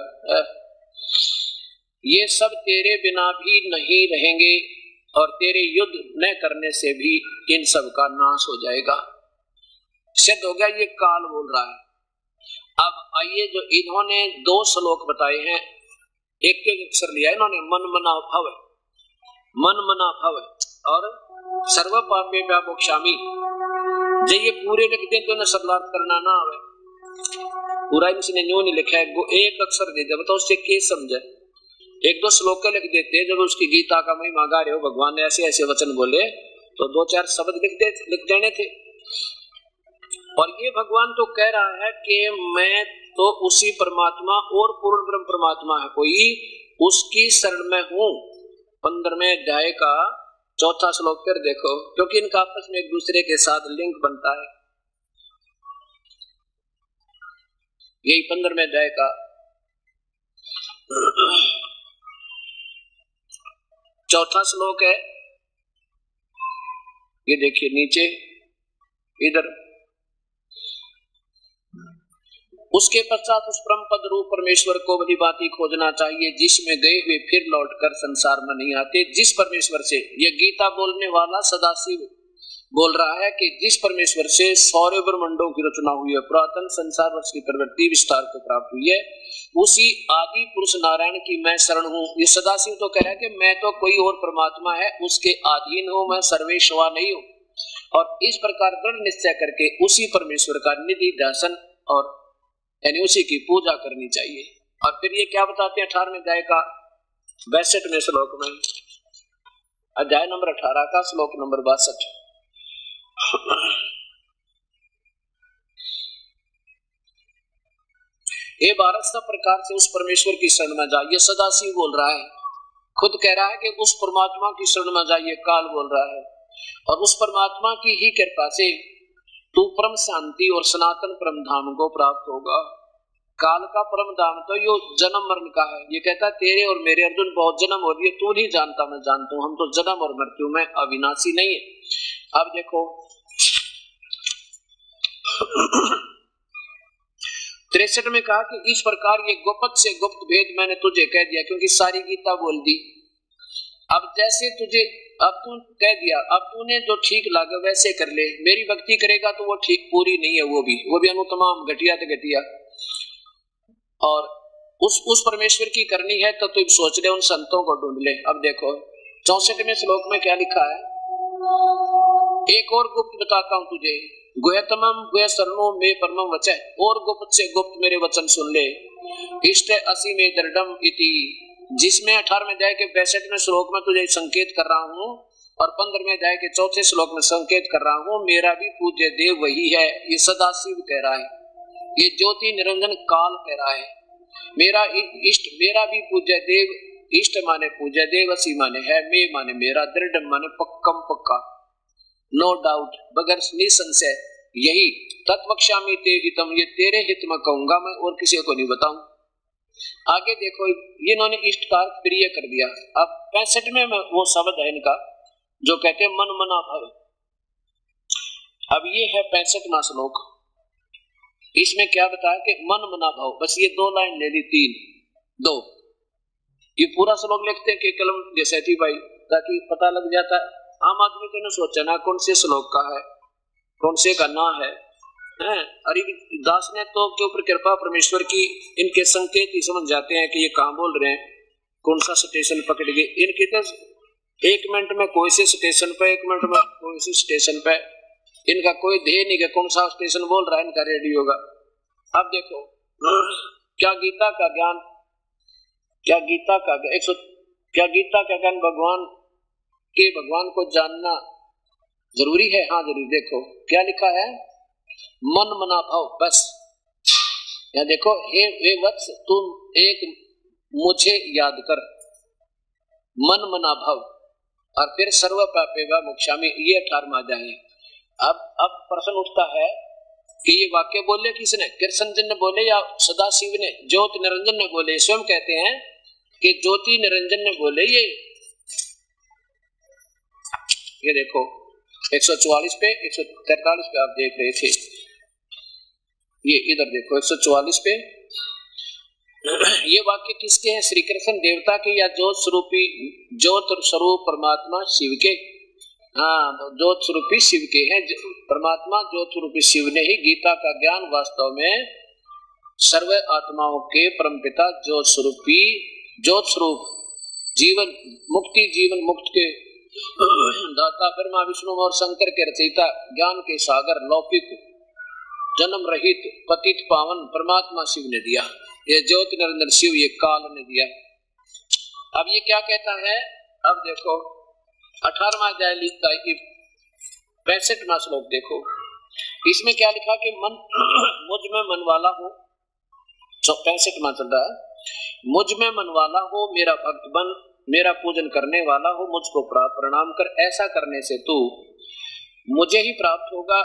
Speaker 2: ये सब तेरे बिना भी नहीं रहेंगे और तेरे युद्ध न करने से भी इन सब का नाश हो जाएगा। सिद्ध हो गया, ये काल बोल रहा है। अब आइए जो इन्होंने 2 श्लोक बताए हैं, एक अक्षर लिया इन्होंने, मन मना भव, मन मना भव और सर्व पापे व्यामोक्षामि। जब ये पूरे लिख दें तो इन्हें सदलार्थ करना ना आवे, पूरा इसने न्यू नहीं लिखा है, एक अक्षर दे दे बताओ उससे क्या समझे। 1-2 श्लोक लिख देते, जब उसकी गीता का महिमा गा रहे हो, भगवान ने ऐसे ऐसे वचन बोले तो 2-4 शब्द लिख देने थे। और ये भगवान तो कह रहा है कि मैं तो उसी परमात्मा और पूर्ण ब्रह्म परमात्मा है कोई, उसकी शरण में हूँ। 15वें अध्याय का 4था श्लोक फिर देखो, क्योंकि इनका आपस में एक दूसरे के साथ लिंक बनता है। यही 15वें अध्याय का 4था श्लोक है। ये देखिए नीचे इधर, उसके पश्चात उस परम पद रूप परमेश्वर को भली भांति खोजना चाहिए जिसमें गए हुए फिर लौटकर संसार में नहीं आते, जिस परमेश्वर से ये गीता बोलने वाला सदाशिव बोल रहा है कि जिस परमेश्वर से सौर्य ब्रह्मांडों की रचना हुई है, पुरातन संसार वर्ष की प्रवृत्ति विस्तार को प्राप्त हुई है, उसी आदि पुरुष नारायण की मैं शरण हूं। ये सदाशिव तो कह रहा है कि मैं तो कोई और परमात्मा है उसके अधीन हूं, मैं सर्वेश्वर नहीं हूं। और इस प्रकार दृढ़ निश्चय करके उसी परमेश्वर का निधि दर्शन और यानी उसी की पूजा करनी चाहिए। और फिर ये क्या बताते हैं 18वें अध्याय का 62वें श्लोक में, अध्याय नंबर 18 का श्लोक नंबर 62। ये 12 प्रकार से उस परमेश्वर की शरण में जा, ये सदाशिव बोल रहा है, खुद कह रहा है कि उस परमात्मा की शरण में जाइए, काल बोल रहा है। और उस परमात्मा की ही कृपा से तू परम शांति और सनातन परम धाम को प्राप्त होगा। काल का परम धाम तो यो जन्म मरण का है। ये कहता है तेरे और मेरे अर्जुन बहुत जन्म हो रही है, तू नहीं जानता मैं जानता हूं, हम तो जन्म और मृत्यु में अविनाशी नहीं है। अब देखो 63 में कहा कि इस प्रकार ये गुप्त से गुप्त भेद मैंने तुझे कह दिया, क्योंकि सारी गीता बोल दी। अब जैसे तुझे अब तू कह दिया, अब तूने जो ठीक लगा वैसे कर ले। मेरी भक्ति करेगा तो वो ठीक पूरी नहीं है, वो भी अनुतमाम घटिया तो घटिया। और उस परमेश्वर की करनी है तो तू सोच ले, उन संतों को ढूंढ ले। अब देखो 64वें श्लोक में क्या लिखा है, एक और गुप्त बताता हूं तुझे, गुह्यतमम गुह्य शरणो में परमम वचः, और गुप्त से गुप्त मेरे वचन सुन ले। इष्ट असी में दृढ़म इति, जिसमें 18वें अध्याय के 62वें श्लोक में तुझे संकेत कर रहा हूं और 15वें अध्याय के 4थे श्लोक में संकेत कर रहा हूं, मेरा भी पूज्य देव वही है। ये सदाशिव कह रहा है, ये ज्योति निरंजन काल कह रहा है, मेरा इष्ट, मेरा भी पूज्य देव। इष्ट माने पूज्य देव, असी माने है, मे माने मेरा, दृढ़ माने पक्कम पक्का, नो डाउट, बगैर निसंशय। यही तत्वक्षामि ते हितम, ये तेरे हित में कहूंगा मैं और किसी को नहीं बताऊं। आगे देखो ये इन्होंने इष्ट का प्रिय कर दिया। अब 65 में वो शब्द है इनका जो कहते हैं मन मना भव। अब ये है 65वां श्लोक, इसमें क्या बताया कि मन मना भाव, बस ये 2 लाइन ले ली, 2 ये पूरा श्लोक लिखते हैं कि कलम जैसे थी भाई, ताकि पता लग जाता है। आम आदमी को सोचा ना कौन से श्लोक का है, कौन से का ना है। अरे दास ने तो के ऊपर कृपा परमेश्वर की, इनके संकेत ही समझ जाते हैं कि ये कहाँ बोल रहे हैं, कौन सा स्टेशन पकड़ गए। इनके तो 1 मिनट में कोई से स्टेशन पे, 1 मिनट में कोई से स्टेशन पे, इनका कोई ध्येय नहीं कि कौन सा स्टेशन बोल रहा है इनका रेडियो का। अब देखो क्या गीता का ज्ञान, क्या गीता का ज्ञान भगवान को जानना जरूरी है। हाँ जरूरी। देखो क्या लिखा है, मन मना भाव, बस या देखो हे वत्स तुम एक मुझे याद कर, मन मना भाव, और फिर सर्व पापेभ्यो मोक्षामि, ये 18वां अध्याय है। अब प्रश्न उठता है कि ये वाक्य बोले किसने, कृष्ण जी ने बोले या सदाशिव ने, ज्योति निरंजन ने बोले। स्वयं कहते हैं कि ज्योति निरंजन ने बोले। ये देखो 144 पे 143 पे आप देख रहे थे, ये इधर देखो 144 पे ये वाक्य किसके हैं, श्री कृष्ण देवता के या ज्योत स्वरूप परमात्मा शिव के। हाँ ज्योत स्वरूपी शिव के हैं, परमात्मा ज्योत स्वरूपी शिव ने ही गीता का ज्ञान वास्तव में सर्व आत्माओं के परमपिता ज्योत स्वरूप जीवन मुक्त के दाता ब्रह्मा विष्णु और शंकर के रचयिता, ज्ञान के सागर, लौकिक जन्म रहित पतित पावन परमात्मा शिव ने दिया। ये ज्योति निरंजन शिव ये काल ने दिया। अब ये क्या कहता है, अब देखो 18वां अध्याय लिखता है, 65वां श्लोक देखो, इसमें क्या लिखा कि मन मुझ में मन वाला हो, 65वां चल रहा है, मुझ में मन वाला हो, मेरा भक्त बन, मेरा पूजन करने वाला हो, मुझको प्रणाम कर, ऐसा करने से तू मुझे ही प्राप्त होगा,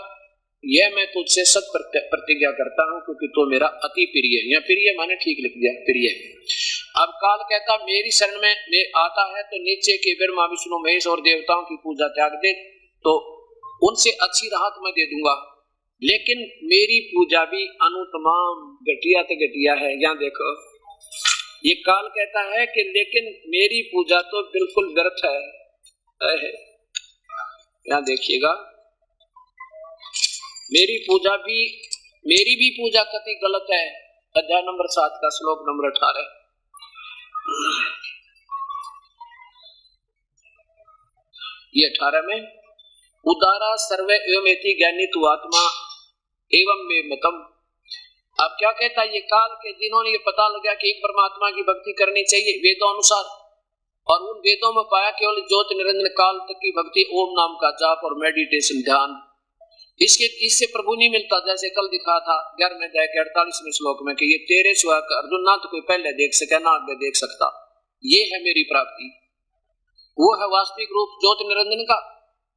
Speaker 2: यह मैं तुझसे सत प्रतिज्ञा करता हूं, क्योंकि तो मेरा अति प्रिय है। या प्रिय माने ठीक लिख दिया, प्रिय। अब काल कहता मेरी शरण में आता है तो नीचे के ब्रह्मा विष्णु महेश और देवताओं की पूजा त्याग दे, तो उनसे अच्छी राहत मैं दे दूंगा, लेकिन मेरी पूजा भी अनुतमाम घटिया तो घटिया है। यहाँ देखो ये काल कहता है कि लेकिन मेरी पूजा तो बिल्कुल व्यर्थ है। यहाँ देखिएगा मेरी भी पूजा कति गलत है। अध्याय नंबर 7 का श्लोक नंबर 18। ये 18 में उदारा सर्वे एवमेति ज्ञानी तु आत्मा एवं में मतम। अब क्या कहता है ये काल के जिन्होंने ये पता लगा कि एक परमात्मा की भक्ति करनी चाहिए वेदों अनुसार, और उन वेदों में पाया केवल ज्योति निरंजन काल तक की भक्ति, ओम नाम का जाप और मेडिटेशन ध्यान, इससे प्रभु नहीं मिलता। जैसे कल दिखा था 11वें अध्याय के 48वें श्लोक में कि ये तेरे सिवा अर्जुन ना तो कोई पहले देख सके ना आगे देख सकता, ये है मेरी प्राप्ति। वो है वास्तविक रूप ज्योति निरंजन का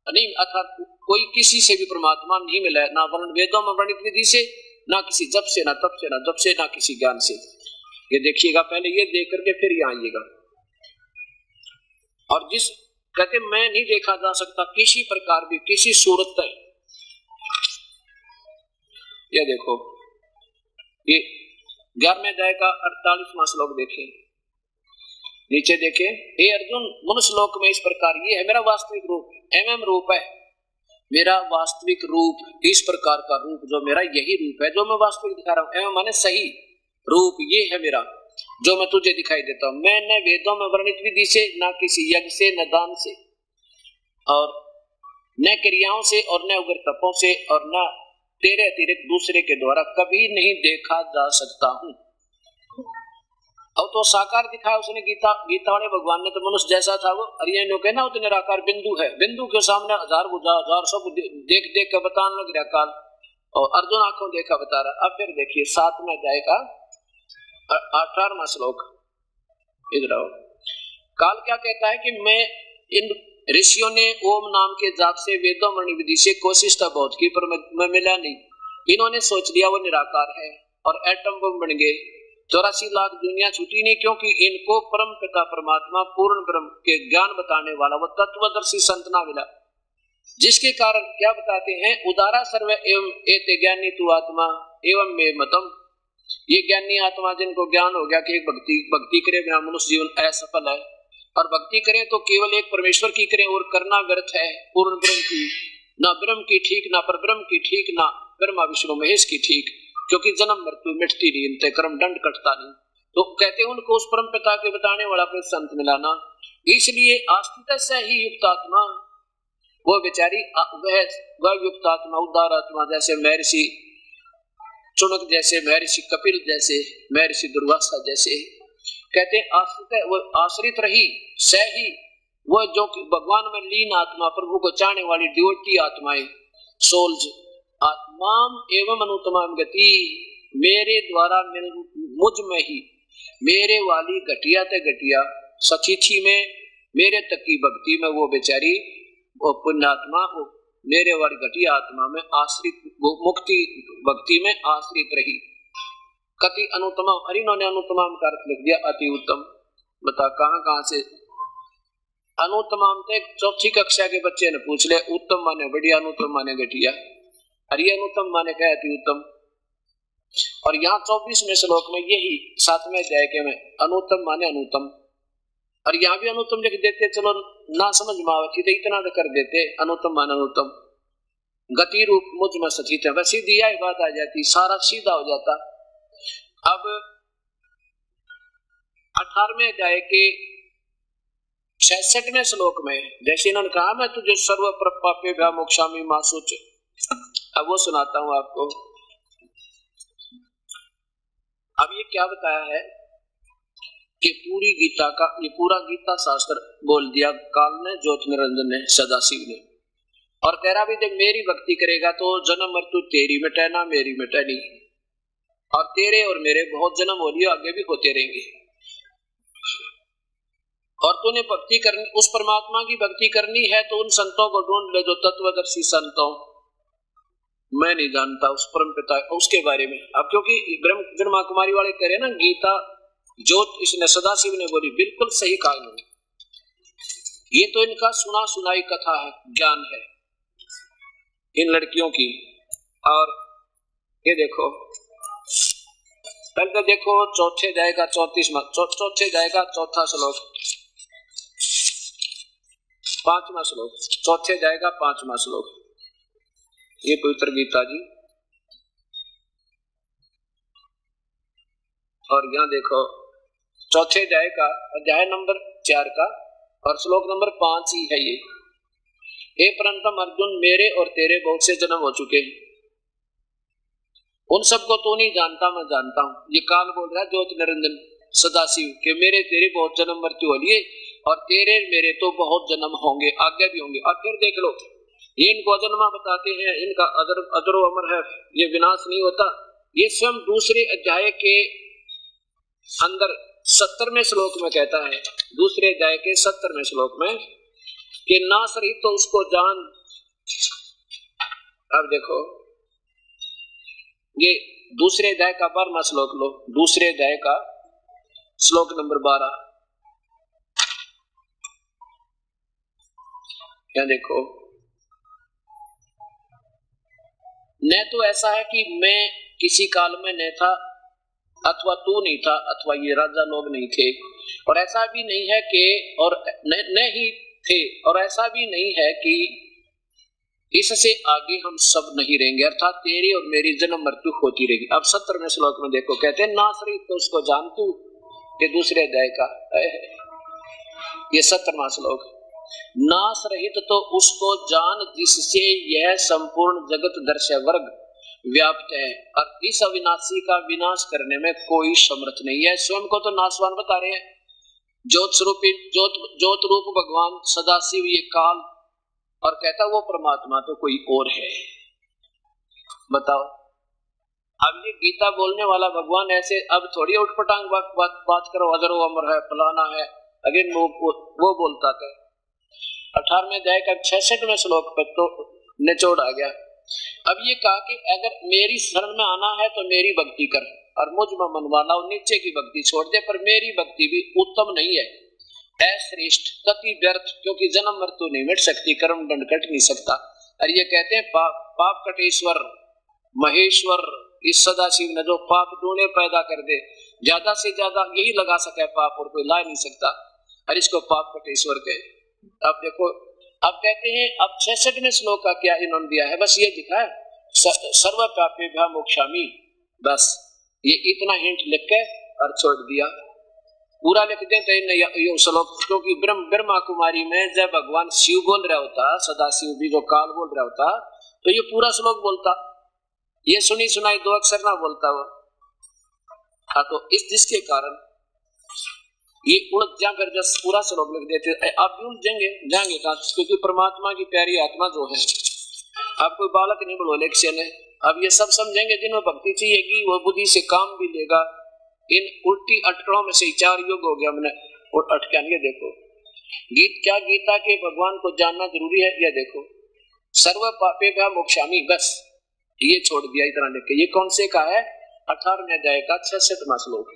Speaker 2: नहीं, अर्थात कोई किसी से भी परमात्मा नहीं मिला है, ना वर्ण वेदों में वर्णित विधि से, ना किसी जप से, ना तप से, ना जप से, ना किसी ज्ञान से। ये देखिएगा, पहले ये देख करके फिर यहाँ आइएगा। और जिस कहते मैं नहीं देखा जा सकता किसी प्रकार भी किसी सूरत तक। ये देखो ये 11वें अध्याय का 48वां श्लोक देखें, नीचे देखें, हे अर्जुन मनुष्य लोक में इस प्रकार ये है मेरा वास्तविक रूप, एवं रूप है मेरा वास्तविक रूप, इस प्रकार का रूप जो मेरा यही रूप है जो मैं वास्तविक दिखा रहा हूं। एवं माने सही रूप, ये है मेरा जो मैं तुझे दिखाई देता हूं। मैं न वेदों में वर्णित विधि से, न किसी यज्ञ से, न दान से, और न क्रियाओं से, और न उग्र तपों से, और न तेरे अतिरिक्त दूसरे के द्वारा कभी नहीं देखा जा सकता हूं। अब तो साकार दिखाया उसने गीता वाले भगवान ने, तो मनुष्य जैसा था वो अरियन कहना वो तो निराकार बिंदु है, बिंदु के सामने हजार हजार सब देख देख कर बताने लग रहा काल, और अर्जुन आंखों देखा बता रहा। अब फिर देखिए 7वें अध्याय का 18वां श्लोक, इधर आओ। काल क्या कहता है कि मैं इन ऋषियों ने ओम नाम के जाप से वेदों मणि विधि से कोशिश तो बहुत की पर मैं मिला नहीं। इन्होंने सोच लिया वो निराकार है और एटम बम बन गए, 84 लाख दुनिया छूटी नहीं, क्योंकि इनको परम पिता परमात्मा पूर्ण ब्रह्म के ज्ञान बताने वाला वो तत्वदर्शी संत ना मिला, जिसके कारण क्या बताते हैं, उदारा सर्व एवं एते ज्ञानी तु आत्मा एवं में मतम। ये ज्ञानी आत्मा जिनको ज्ञान हो गया कि एक भक्ति करे बिना मनुष्य जीवन असफल है, और भक्ति करें तो केवल एक परमेश्वर की करें और करना व्यर्थ है, पूर्ण ब्रह्म की, ना ब्रह्म की ठीक, ना पर ब्रह्म की ठीक, ना ब्रह्मा विष्णु महेश की ठीक, क्योंकि जन्म मृत्यु मिटती नहीं, इनसे कर्म दंड कटता नहीं। तो कहते हैं उनको उस परम पिता के बताने वाला फिर संत मिलाना, इसलिए आस्तिक से ही युक्त आत्मा वो बेचारी वह युक्त आत्मा उदार आत्मा, जैसे महर्षि चुनक जैसे, महर्षि कपिल जैसे, महर्षि दुर्वासा जैसे, कहते आश्रित वो आश्रित रही सही वो जो भगवान में लीन आत्मा, प्रभु को चाहने वाली डिवोटी आत्माएं, सोल्स आत्माम एवं अनुतमाम गति, मेरे द्वारा मुझ में ही मेरे वाली घटिया ते घटिया सचिथी में मेरे तक की भक्ति में वो बेचारी वो पुण्यात्मा वो मेरे वाली घटिया आत्मा में आश्रित, मुक्ति भक्ति में आश्रित रही। कति अनुतम, और इन्होंने अनुतमाम का अर्थ लिख दिया अति उत्तम। बता कहां से अनुतमाम थे, 4ठी कक्षा के बच्चे ने पूछ ले, उत्तम माने बढ़िया, अनुतम माने घटिया, अरे अनुतम माने क्या अति उत्तम। और यहाँ 24वें श्लोक में यही 7वें अध्याय के में अनुतम माने अनुतम, और यहाँ भी अनुतम लिख देते, चलो ना समझ में आवे तो इतना कर देते अनुतम माने अनुतम, गति रूप मुझ में सचित है, बस सीधी यही बात आ जाती, सारा सीधा हो जाता। अब 18वें अध्याय के 66वें श्लोक में जैसे इन्होंने कहा मैं तुझे सर्व पापे भ्या मोक्षामि मा सोच, अब वो सुनाता हूं आपको। अब ये क्या बताया है कि पूरी गीता का ये पूरा गीता शास्त्र बोल दिया काल ने, ज्योति निरंजन ने, सदाशिव ने, और कह रहा भी जब मेरी भक्ति करेगा तो जन्म मृत्यु तेरी मिटे ना मेरी मिटे नहीं, और तेरे और मेरे बहुत जन्म हो लिए, आगे भी होते रहेंगे। और तूने भक्ति करनी, उस परमात्मा की भक्ति करनी है तो उन संतों को ढूंढ ले जो तत्वदर्शी संतों, मैं नहीं जानता उस परम पिता उसके बारे में। अब क्योंकि ब्रह्मा कुमारी वाले कह रहे ना गीता जो इसने सदाशिव ने बोली बिल्कुल सही कहा इन्होंने, ये तो इनका सुना सुनाई कथा है, ज्ञान है इन लड़कियों की। और ये देखो पहले तो देखो चौथे जाएगा 4वां श्लोक, 5वां श्लोक, चौथे जाएगा 5वां श्लोक, ये पवित्र गीता जी। और यहाँ देखो चौथे अध्याय का, अध्याय नंबर 4 का और श्लोक नंबर 5 ही है ये। हे परंतम अर्जुन, मेरे और तेरे बहुत से जन्म हो चुके हैं, उन सबको तू नहीं जानता, मैं जानता हूं। ये काल बोल रहा है ज्योति निरंजन सदाशिव के मेरे तेरे बहुत जन्म मृत्यु हो लिए और तेरे मेरे तो बहुत जन्म होंगे, आगे भी होंगे। और फिर देख लो, ये इनको अजन्मा बताते हैं, इनका अजरो अमर है, ये विनाश नहीं होता। ये स्वयं दूसरे अध्याय के अंदर 70वें श्लोक में कहता है, दूसरे अध्याय के 70वें श्लोक में कि नाश रहित तो उसको जान। अब देखो ये दूसरे अध्याय का 12वां श्लोक लो, दूसरे अध्याय का श्लोक नंबर 12। क्या देखो, न तो ऐसा है कि मैं किसी काल में न था अथवा तू नहीं था अथवा ये राजा लोग नहीं थे, और ऐसा भी नहीं है कि और न ही थे, और ऐसा भी नहीं है कि इससे आगे हम सब नहीं रहेंगे, अर्थात तेरी और मेरी जन्म मृत्यु होती रहेगी। अब 70वें श्लोक में देखो कहते हैं नाश रहित तो उसको जान तू, ये दूसरे अध्याय का ये 70वां श्लोक। नाश रहित तो उसको जान जिससे यह संपूर्ण जगत दर्शय वर्ग व्याप्त है, और इस अविनाशी का विनाश करने में कोई समर्थ नहीं है। स्वयं को तो नाशवान बता रहे हैं, ज्योत रूप भगवान सदाशिव ये काल, और कहता वो परमात्मा तो कोई और है। बताओ, अब ये गीता बोलने वाला भगवान ऐसे अब थोड़ी उठपटांग बात करो, अजरो अमर है, फलाना है, अगेन वो बोलता था। 18वें अध्याय का 66वें श्लोक पर तो निचोड़ आ गया। अब ये कहा कि अगर मेरी शरण में आना है तो मेरी भक्ति कर, और मुझ में मन वाला और नीचे की भक्ति छोड़ दे, पर मेरी भक्ति भी उत्तम नहीं है, श्रेष्ठ गति व्यर्थ, क्योंकि जन्म मृत्यु नहीं मिट सकती, कर्म दंड कट नहीं सकता। और ये कहते हैं पाप कटेश्वर महेश्वर, इस सदाशिव ने जो पाप दूने पैदा कर दे, ज्यादा से ज्यादा यही लगा सके पाप, और कोई ला नहीं सकता, और इसको पाप कटेश्वर कहे। अब देखो, अब कहते हैं, अब 66वें श्लोक का क्या इन्होंने दिया है, बस ये लिखा है सर्व पापेभ्यः मोक्षामि, बस ये इतना हिंट लिख के और छोड़ दिया। पूरा लिख देते ये श्लोक, क्योंकि ब्रह्मा कुमारी में जब भगवान शिव बोल रहा होता, सदाशिव भी जो काल बोल रहा होता, तो ये पूरा श्लोक बोलता, ये सुनी सुनाई 2 अक्षर ना बोलता वो। हाँ, तो इस जिसके कारण ये उड़ जा कर जब पूरा श्लोक लिख देते, आप भी जाएंगे कहा, क्योंकि परमात्मा की प्यारी आत्मा जो है, आप कोई बालक नहीं बोले किसी ने, अब ये सब समझेंगे जिन्हें भक्ति चाहिएगी, वो बुद्धि से काम भी लेगा। इन उल्टी अटकड़ों में से 4 युग हो गया हमने और अटकाएंगे। देखो क्या गीता के भगवान को जानना जरूरी है। ये देखो सर्व पापेभ्यः मोक्षामि, बस ये छोड़ दिया इतना लिख के। ये कौन से का है? 18वें अध्याय का 66वां श्लोक।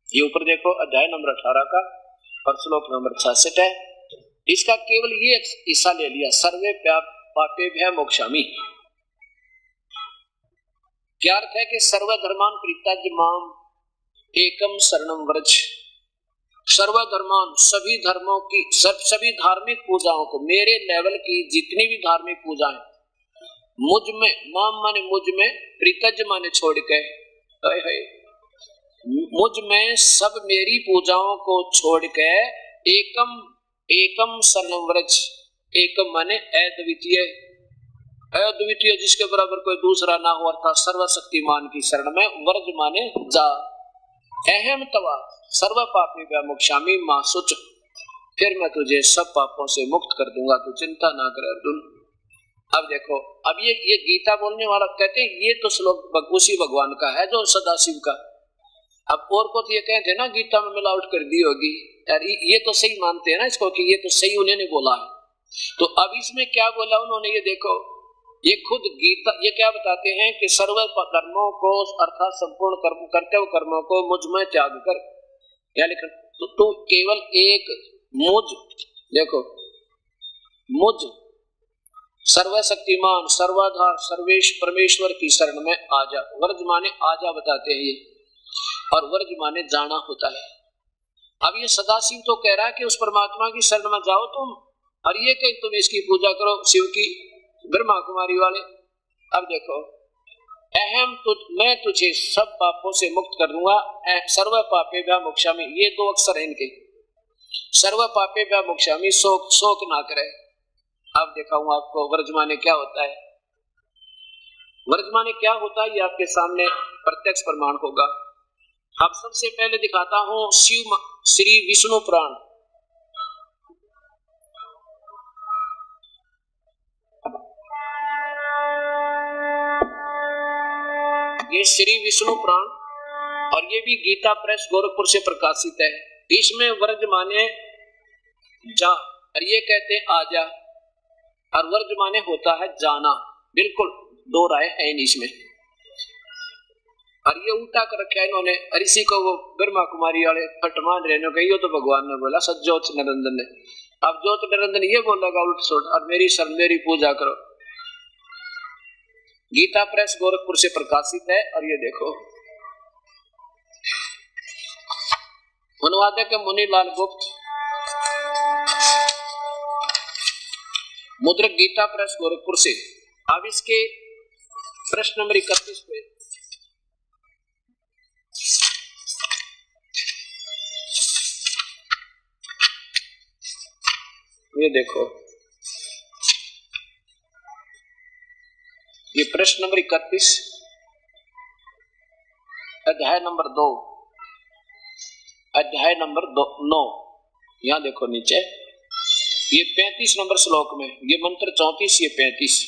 Speaker 2: ये ऊपर देखो अध्याय नंबर 18 का और श्लोक नंबर 66 है। इसका केवल ये हिस्सा ले लिया, सर्वे पापेभ्यः मोक्षामि। क्या अर्थ है कि सर्वधर्मान परित्यज्य माम एकम शरणम व्रज। सर्वधर्मान, सभी धर्मों की, सभी धार्मिक पूजाओं को, मेरे लेवल की जितनी भी धार्मिक पूजाएं मुझ में, माम माने मुझ में, परित्यज्य माने छोड़ के, मुझ में सब मेरी पूजाओं को छोड़ के एकम शरणम व्रज। एकम माने अद्वितीय, अद्वितीय जिसके बराबर कोई दूसरा ना हो, अर्थात सर्वशक्तिमान की शरण में। वर्ज माने जा। अहम तवा सर्व पापेभ्यः मोक्षामि मा शुच, फिर मैं तुझे सब पापों से मुक्त कर दूंगा, तू चिंता ना कर अर्जुन। अब देखो, अब ये गीता बोलने वाला कहते हैं ये तो श्लोक उसी भगवान का है जो सदाशिव का। अब और को तो ये कहते हैं ना गीता में मिलावट कर दी होगी यार, ये तो सही मानते हैं ना इसको कि ये तो सही उन्होंने बोला है। तो अब इसमें क्या बोला उन्होंने, ये देखो, ये खुद गीता ये क्या बताते हैं कि सर्व कर्मों को, अर्थात संपूर्ण कर्म करते हुए कर्मों को मुझ में त्याग कर, या लिख तो केवल एक मुझ, देखो मुझ सर्वशक्तिमान सर्वाधार सर्वेश परमेश्वर की शरण में आ जा। वर्ज माने आजा बताते हैं ये, और वर्ज माने जाना होता है। अब ये सदाशिव तो कह रहा है कि उस परमात्मा की शरण में जाओ तुम, और ये कहीं तुम इसकी पूजा करो शिव की, ब्रह्मा कुमारी वाले। अब देखो, अहम मैं तुझे सब पापों से मुक्त कर दूंगा, सर्व पापेभ्यः मोक्षामि, ये 2 अक्षर है इनके, सर्व पापेभ्यः मोक्षामि, शोक ना करे। अब दिखाऊंगा आपको वर्जमाने क्या होता है। वर्जमाने क्या होता है ये आपके सामने प्रत्यक्ष प्रमाण होगा। अब सबसे पहले दिखाता हूं शिव श्री विष्णु पुराण। ये श्री विष्णु पुराण, और ये भी गीता प्रेस गोरखपुर से प्रकाशित है। इसमें वर्ज माने जा, और ये कहते हैं आजा, और वर्ज माने होता है जाना। बिल्कुल 2 राय है इसमें, और ये उल्टा कर रखा है इन्होंने। और इसी को वो ब्रह्मा कुमारी वाले फटमान रहने गई, तो भगवान ने बोला सज्जोत निरंजन ने। अब ज्योत निरंजन ये बोलेगा उल्ट सुलट, और मेरी शरण मेरी पूजा करो। गीता प्रेस गोरखपुर से प्रकाशित है। और ये देखो, अनुवादक है मुनीलाल गुप्त, मुद्रक गीता प्रेस गोरखपुर से। अब इसके प्रश्न नंबर 31 पे ये देखो, ये प्रश्न नंबर 31 अध्याय नंबर 2, अध्याय नंबर 9। यहां देखो नीचे, ये 35 नंबर श्लोक में, ये मंत्र 34, ये 35।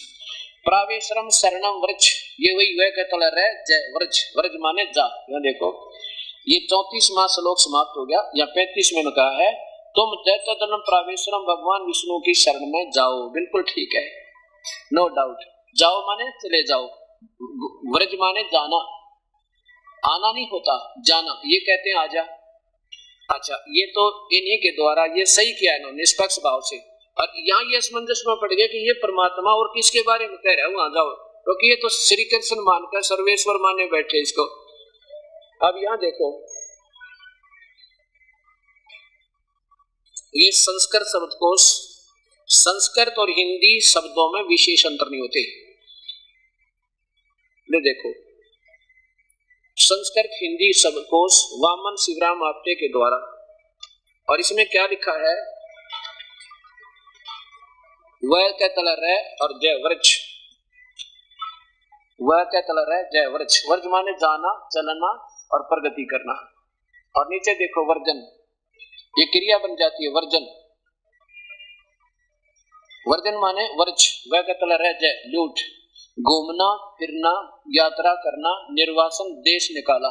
Speaker 2: प्रावेशरम शरणम व्रज, ये वही वह कहता है जय व्रज, व्रज माने जा। यहां देखो, ये 34वां श्लोक समाप्त हो गया। या 35 में कहा है तुम दैत्यदलम प्रावेशरम, भगवान विष्णु की शरण में जाओ। बिल्कुल ठीक है, नो डाउट। जाओ माने चले जाओ, व्रज माने जाना, आना नहीं होता, जाना। ये कहते हैं आजा। अच्छा, ये तो इन्हीं के द्वारा ये सही किया इन्होंने निष्पक्ष भाव से। और यहाँ ये असमंजस में पड़ गया कि ये परमात्मा और किसके बारे में कह रहा है, वहां जाओ, क्योंकि ये तो श्री कृष्ण मानकर सर्वेश्वर माने बैठे इसको। अब यहाँ देखो, ये संस्कृत शब्दकोश, संस्कृत और हिंदी शब्दों में विशेष अंतर नहीं होते। देखो, संस्कृत हिंदी शब्दकोश वामन शिवराम आपटे के द्वारा, और इसमें क्या लिखा है, वह का तलर है और जय व्रज, वह का तलर है जय व्रज। व्रज माने जाना, चलना और प्रगति करना। और नीचे देखो वर्जन, ये क्रिया बन जाती है वर्जन। वर्जन माने वर्ज, वह का तलर है जय, लूट, घूमना फिरना, यात्रा करना, निर्वासन, देश निकाला।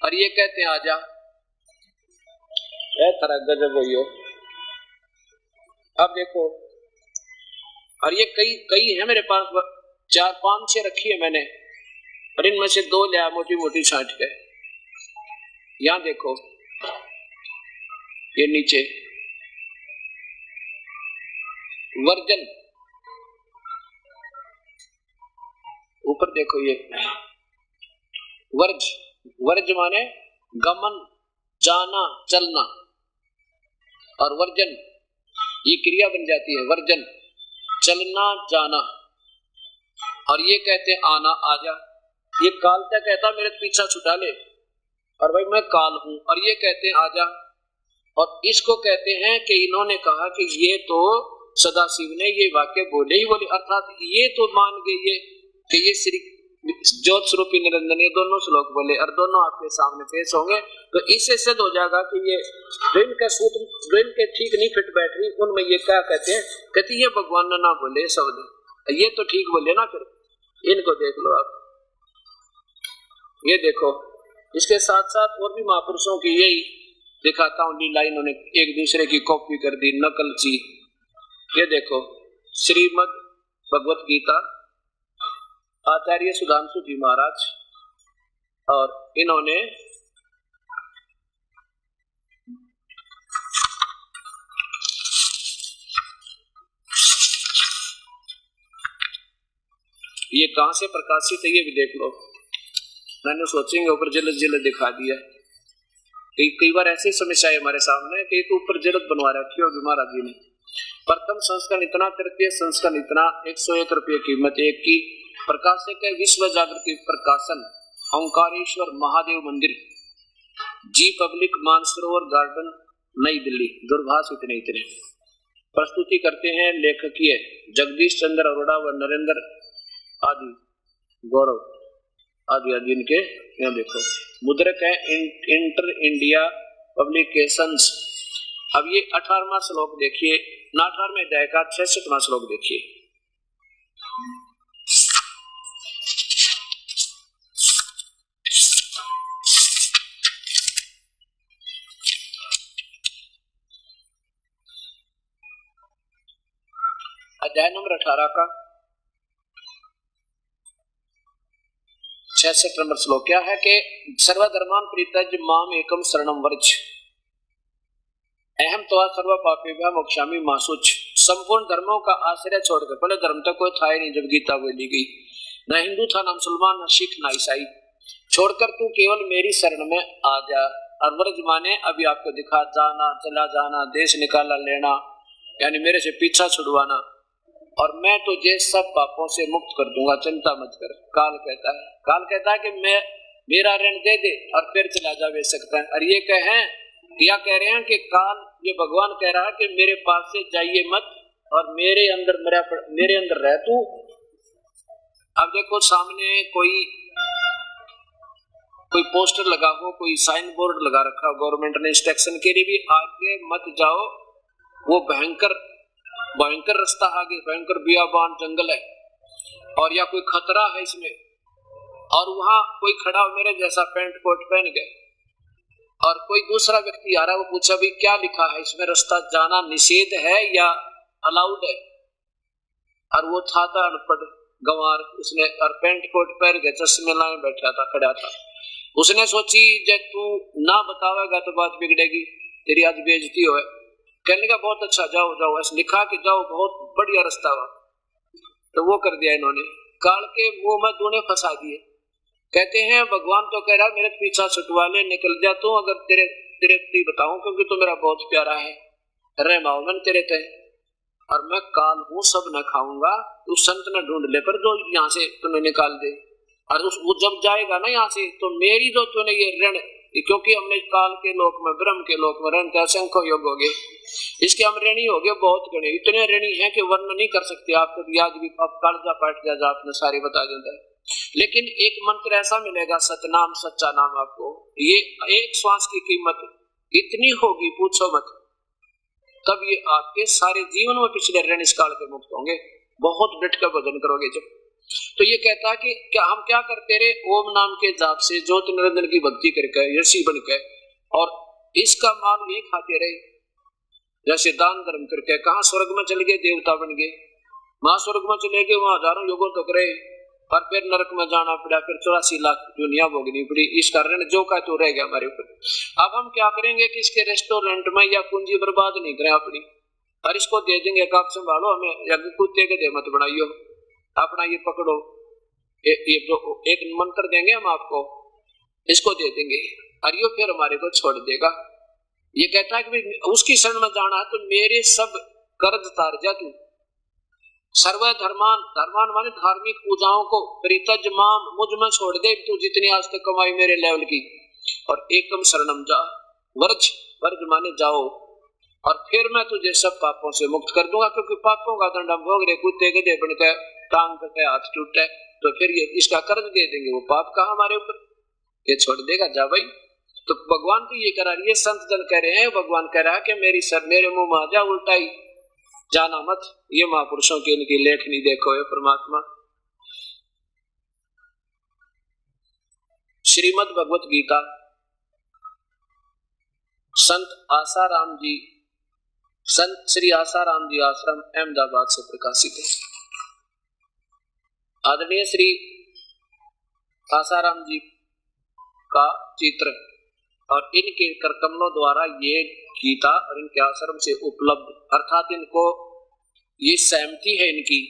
Speaker 2: और ये कहते हैं आजा, तरह गजब हो। अब देखो, और ये कई है मेरे पास, 4-5 से रखी है मैंने, और इनमें से 2 लिया मोटी मोटी छांट के। यहां देखो, ये नीचे वर्जन, ऊपर देखो ये वर्ज, वर्ज माने गमन, जाना, चलना, और वर्जन ये क्रिया बन जाती है वर्जन, चलना जाना। और ये कहते हैं आना, आजा। ये काल क्या कहता, मेरे पीछा छुटा ले, और भाई मैं काल हूं। और ये कहते हैं आजा, और इसको कहते हैं कि इन्होंने कहा कि ये तो सदाशिव ने ये वाक्य बोले ही बोले, अर्थात ये तो मान गए कि ये श्री ज्योत स्वरूपी निरंजन, ये दोनों श्लोक बोले, और दोनों आपके सामने पेश होंगे। तो इससे सिद्ध हो जाएगा कि ये ड्रिल का सूत्र, ड्रिल के ठीक नहीं फिट बैठ रही, उनमें ये क्या कहते हैं, कहते ये भगवान ने ना बोले शब्द, ये तो ठीक बोले ना। फिर इनको देख लो आप, ये देखो, इसके साथ साथ और भी महापुरुषों की यही दिखाता हूं लीला, इन्होंने एक दूसरे की कॉपी कर दी, नकल ची। ये देखो, श्रीमद् भगवत गीता, आचार्य सुधांशु जी महाराज, और इन्होंने ये कहां से प्रकाशित है ये भी देख लो। मैंने सोचेंगे ऊपर जल्द जल्द दिखा दिया। कई बार ऐसी समस्या है हमारे सामने कि एक ऊपर जरूरत बनवा रखी होगी महाराज जी ने। प्रथम संस्करण इतना, तृतीय संस्करण इतना, 101 रुपये कीमत एक की। प्रकाशक है विश्व जागृति प्रकाशन, ओंकारेश्वर महादेव मंदिर, जी पब्लिक, मानसरोवर गार्डन, नई दिल्ली। दूरभाष इतने। प्रस्तुति करते हैं लेखकीय जगदीश चंद्र अरोड़ा व नरेंद्र आदि, गौरव आदि इनके यहाँ देखो। मुद्रक है इंटर इंडिया पब्लिकेशंस। अब ये 18वां श्लोक देखिए, 18वें अध्याय का 66वां श्लोक देखिए। अध्याय नंबर 18 का 66 नंबर श्लोक क्या है कि सर्वधर्मान परित्यज्य माम एकम शरणम व्रज अहम त्वा सर्व पापेभ्यः मोक्षामि मा शुच। संपूर्ण धर्मों का आश्रय छोड़कर, पहले धर्म तक कोई था ही नहीं जब गीता बोली गई, न हिंदू था, न मुसलमान, न सिख, न ईसाई, छोड़कर तू केवल मेरी शरण में आ जा। और व्रज माने अभी आपको दिखा जाना, चला जाना, देश निकाला लेना, यानी मेरे से पीछा छुड़वाना, और मैं तुझे सब पापों से मुक्त कर दूंगा, चिंता मत कर। काल कहता है कि मैं मेरा ऋण दे दे और फिर चला जा वे सकता है। और ये कह रहे हैं कि काल, ये भगवान कह रहा है कि मेरे पास से जाइए मत और मेरे अंदर रह तू। अब देखो सामने कोई पोस्टर लगा हो, कोई साइन बोर्ड लगा रखा हो गवर्नमेंट ने इंस्ट्रक्शन के लिए भी, आगे मत जाओ, वो भयंकर रास्ता, आगे भयंकर बियाबान जंगल है और या कोई खतरा है इसमें, और वहां कोई खड़ा हो मेरे जैसा पैंट कोट पहन के, और कोई दूसरा व्यक्ति आ रहा है, वो पूछा भी क्या लिखा है इसमें, रास्ता जाना निषेध है या अलाउड है। और वो था अनपढ़ गंवार, उसने और पैंट कोट पहन के चश्मे लाए बैठा था, खड़ा था। उसने सोची जब तू ना बतावेगा तो बात बिगड़ेगी, तेरी आज बेइज्जती होए। कहने का बहुत अच्छा, जाओ ऐसा लिखा कि जाओ, बहुत बढ़िया रास्ता हुआ। तो वो कर दिया इन्होंने, काल के मुंह में दूने फंसा दिए। कहते हैं भगवान तो कह रहा मेरे पीछा छुटवा ले, निकल जा तू, अगर तेरे बताऊं क्योंकि तू मेरा बहुत प्यारा है, रह माओ मैं तेरे तय, और मैं काल हूँ सब न खाऊंगा, उस संत ने ढूंढ ले पर जो यहाँ से तुम्हें निकाल दे। और वो जब जाएगा ना यहाँ से, तो मेरी जो तूने ये ऋण, क्योंकि हमने काल के लोक में, ब्रह्म के लोक में ऋण के असंख्य योग हो गए, इसके हम ऋणी हो गए, बहुत गणे, इतने ऋणी हैं कि वर्णन नहीं कर सकते। आपको याद भी अब कालजा पाठ गया आपने सारी बता देता है। लेकिन एक मंत्र ऐसा मिलेगा, सतनाम, सच्चा नाम, आपको ये एक श्वास की कीमत इतनी होगी पूछो मत, तब ये आपके सारे जीवन में पिछले ऋण इस काल के मुक्त होंगे। बहुत डट कर भजन करोगे जब। तो ये कहता है कि क्या हम क्या करते रहे, ओम नाम के जाप से ज्योति निरंजन की भक्ति करके ऋषि बनकर, और इसका मान नहीं खाते रहे, जैसे दान धर्म करके कहा स्वर्ग में चले गए, देवता बन गए, वहां स्वर्ग में चले गए, वहां हजारों युगों तक रहे, और फिर नरक में जाना पड़ा, फिर 84 लाख दुनिया भोगनी पड़ी। इस कारण जो का तो रह गया हमारे ऊपर। अब हम क्या करेंगे कि इसके रेस्टोरेंट में या पूंजी बर्बाद नहीं करें अपनी, और इसको दे देंगे, आप संभालो हमें, या कुत्ते के दे मत बनाइयो, अपना ये पकड़ो, एक मंत्र देंगे हम आपको, इसको दे देंगे, और ये फिर हमारे को छोड़ देगा। ये कहता है कि उसकी शरण में जाना है तो मेरे सब कर्ज तार जा तू। सर्व धर्मान माने धार्मिक पूजाओं को, परित्यज्य माम, मुझ में छोड़ दे तू जितनी आज तक कमाई मेरे लेवल की, और एकम शरणम जा, वर्ज माने जाओ, और फिर मैं तुझे सब पापों से मुक्त कर दूंगा। क्योंकि पापों का दंड हम भोग रहे, कुत्ते के दे बनकर, टांग कटे, हाथ टूटे, तो फिर ये इसका कर्ज दे देंगे, वो पाप का हमारे ऊपर, ये छोड़ देगा, जा भाई। तो भगवान तो ये करा रही है, संत जन कह रहे हैं, भगवान कह रहा है कि मेरे मुंह में आ जा, उल्टाई जाना मत। ये महापुरुषों की इनकी लेखनी देखो, ये परमात्मा। श्रीमद् भगवत गीता संत श्री आसाराम जी आश्रम अहमदाबाद से प्रकाशित है। आदरणीय श्री आसाराम जी का चित्र और इनके करकमलों द्वारा ये गीता और इनके आश्रम से उपलब्ध, अर्थात इनको ये सहमति है इनकी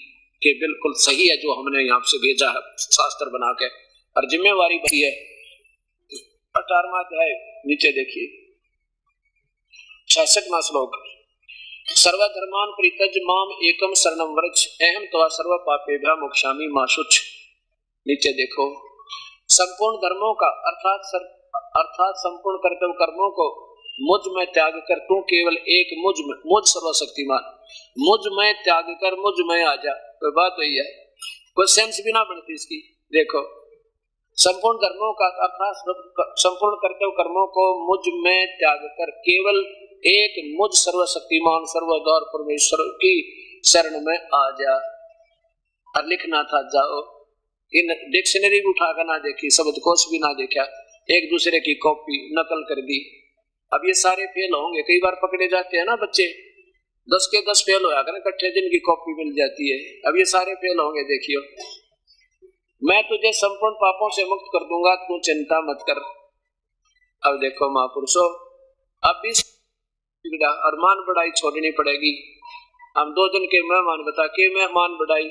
Speaker 2: कि बिल्कुल सही है जो हमने यहाँ से भेजा है शास्त्र बना के, और जिम्मेवारी भी है 18वां अध्याय नीचे देखिए 66वां श्लोक। सर्वधर्मान परित्यज्य माम एकम शरणम व्रज अहम त्वा सर्व पापेभ्यः मोक्षामि मा शुच। नीचे देखो, संपूर्ण धर्मों का अर्थात संपूर्ण कर्तव्य कर्मों को मुझ में त्याग कर तू केवल एक मुझ सर्वशक्तिमान मुझ में त्याग कर मुझ में आ जा। कोई बात वही है, कोई सेंस भी ना बनती इसकी। देखो, संपूर्ण धर्मों का अर्थात संपूर्ण कर्तव्य कर्मों को मुझ में त्याग कर केवल एक मुझ सर्वशक्तिमान सर्वोदर परमेश्वर की शरण में आ जा। और लिखना था, जाओ इन डिक्शनरी भी उठाकर ना देखी, शब्दकोश भी ना देखा, एक दूसरे की कॉपी नकल कर दी। अब ये सारे फेल होंगे, कई बार पकड़े जाते हैं ना बच्चे, 10 के 10 फेल होया करें, इकट्ठे दिन की कॉपी मिल जाती है। अब ये सारे फेल होंगे। देखियो, मैं तुझे संपूर्ण पापों से मुक्त कर दूंगा, तू चिंता मत कर। अब देखो महापुरुषों, अब इस और मान बढ़ाई छोड़नी पड़ेगी। हम 2 दिन के मेहमान बता के मेहमान बढ़ाई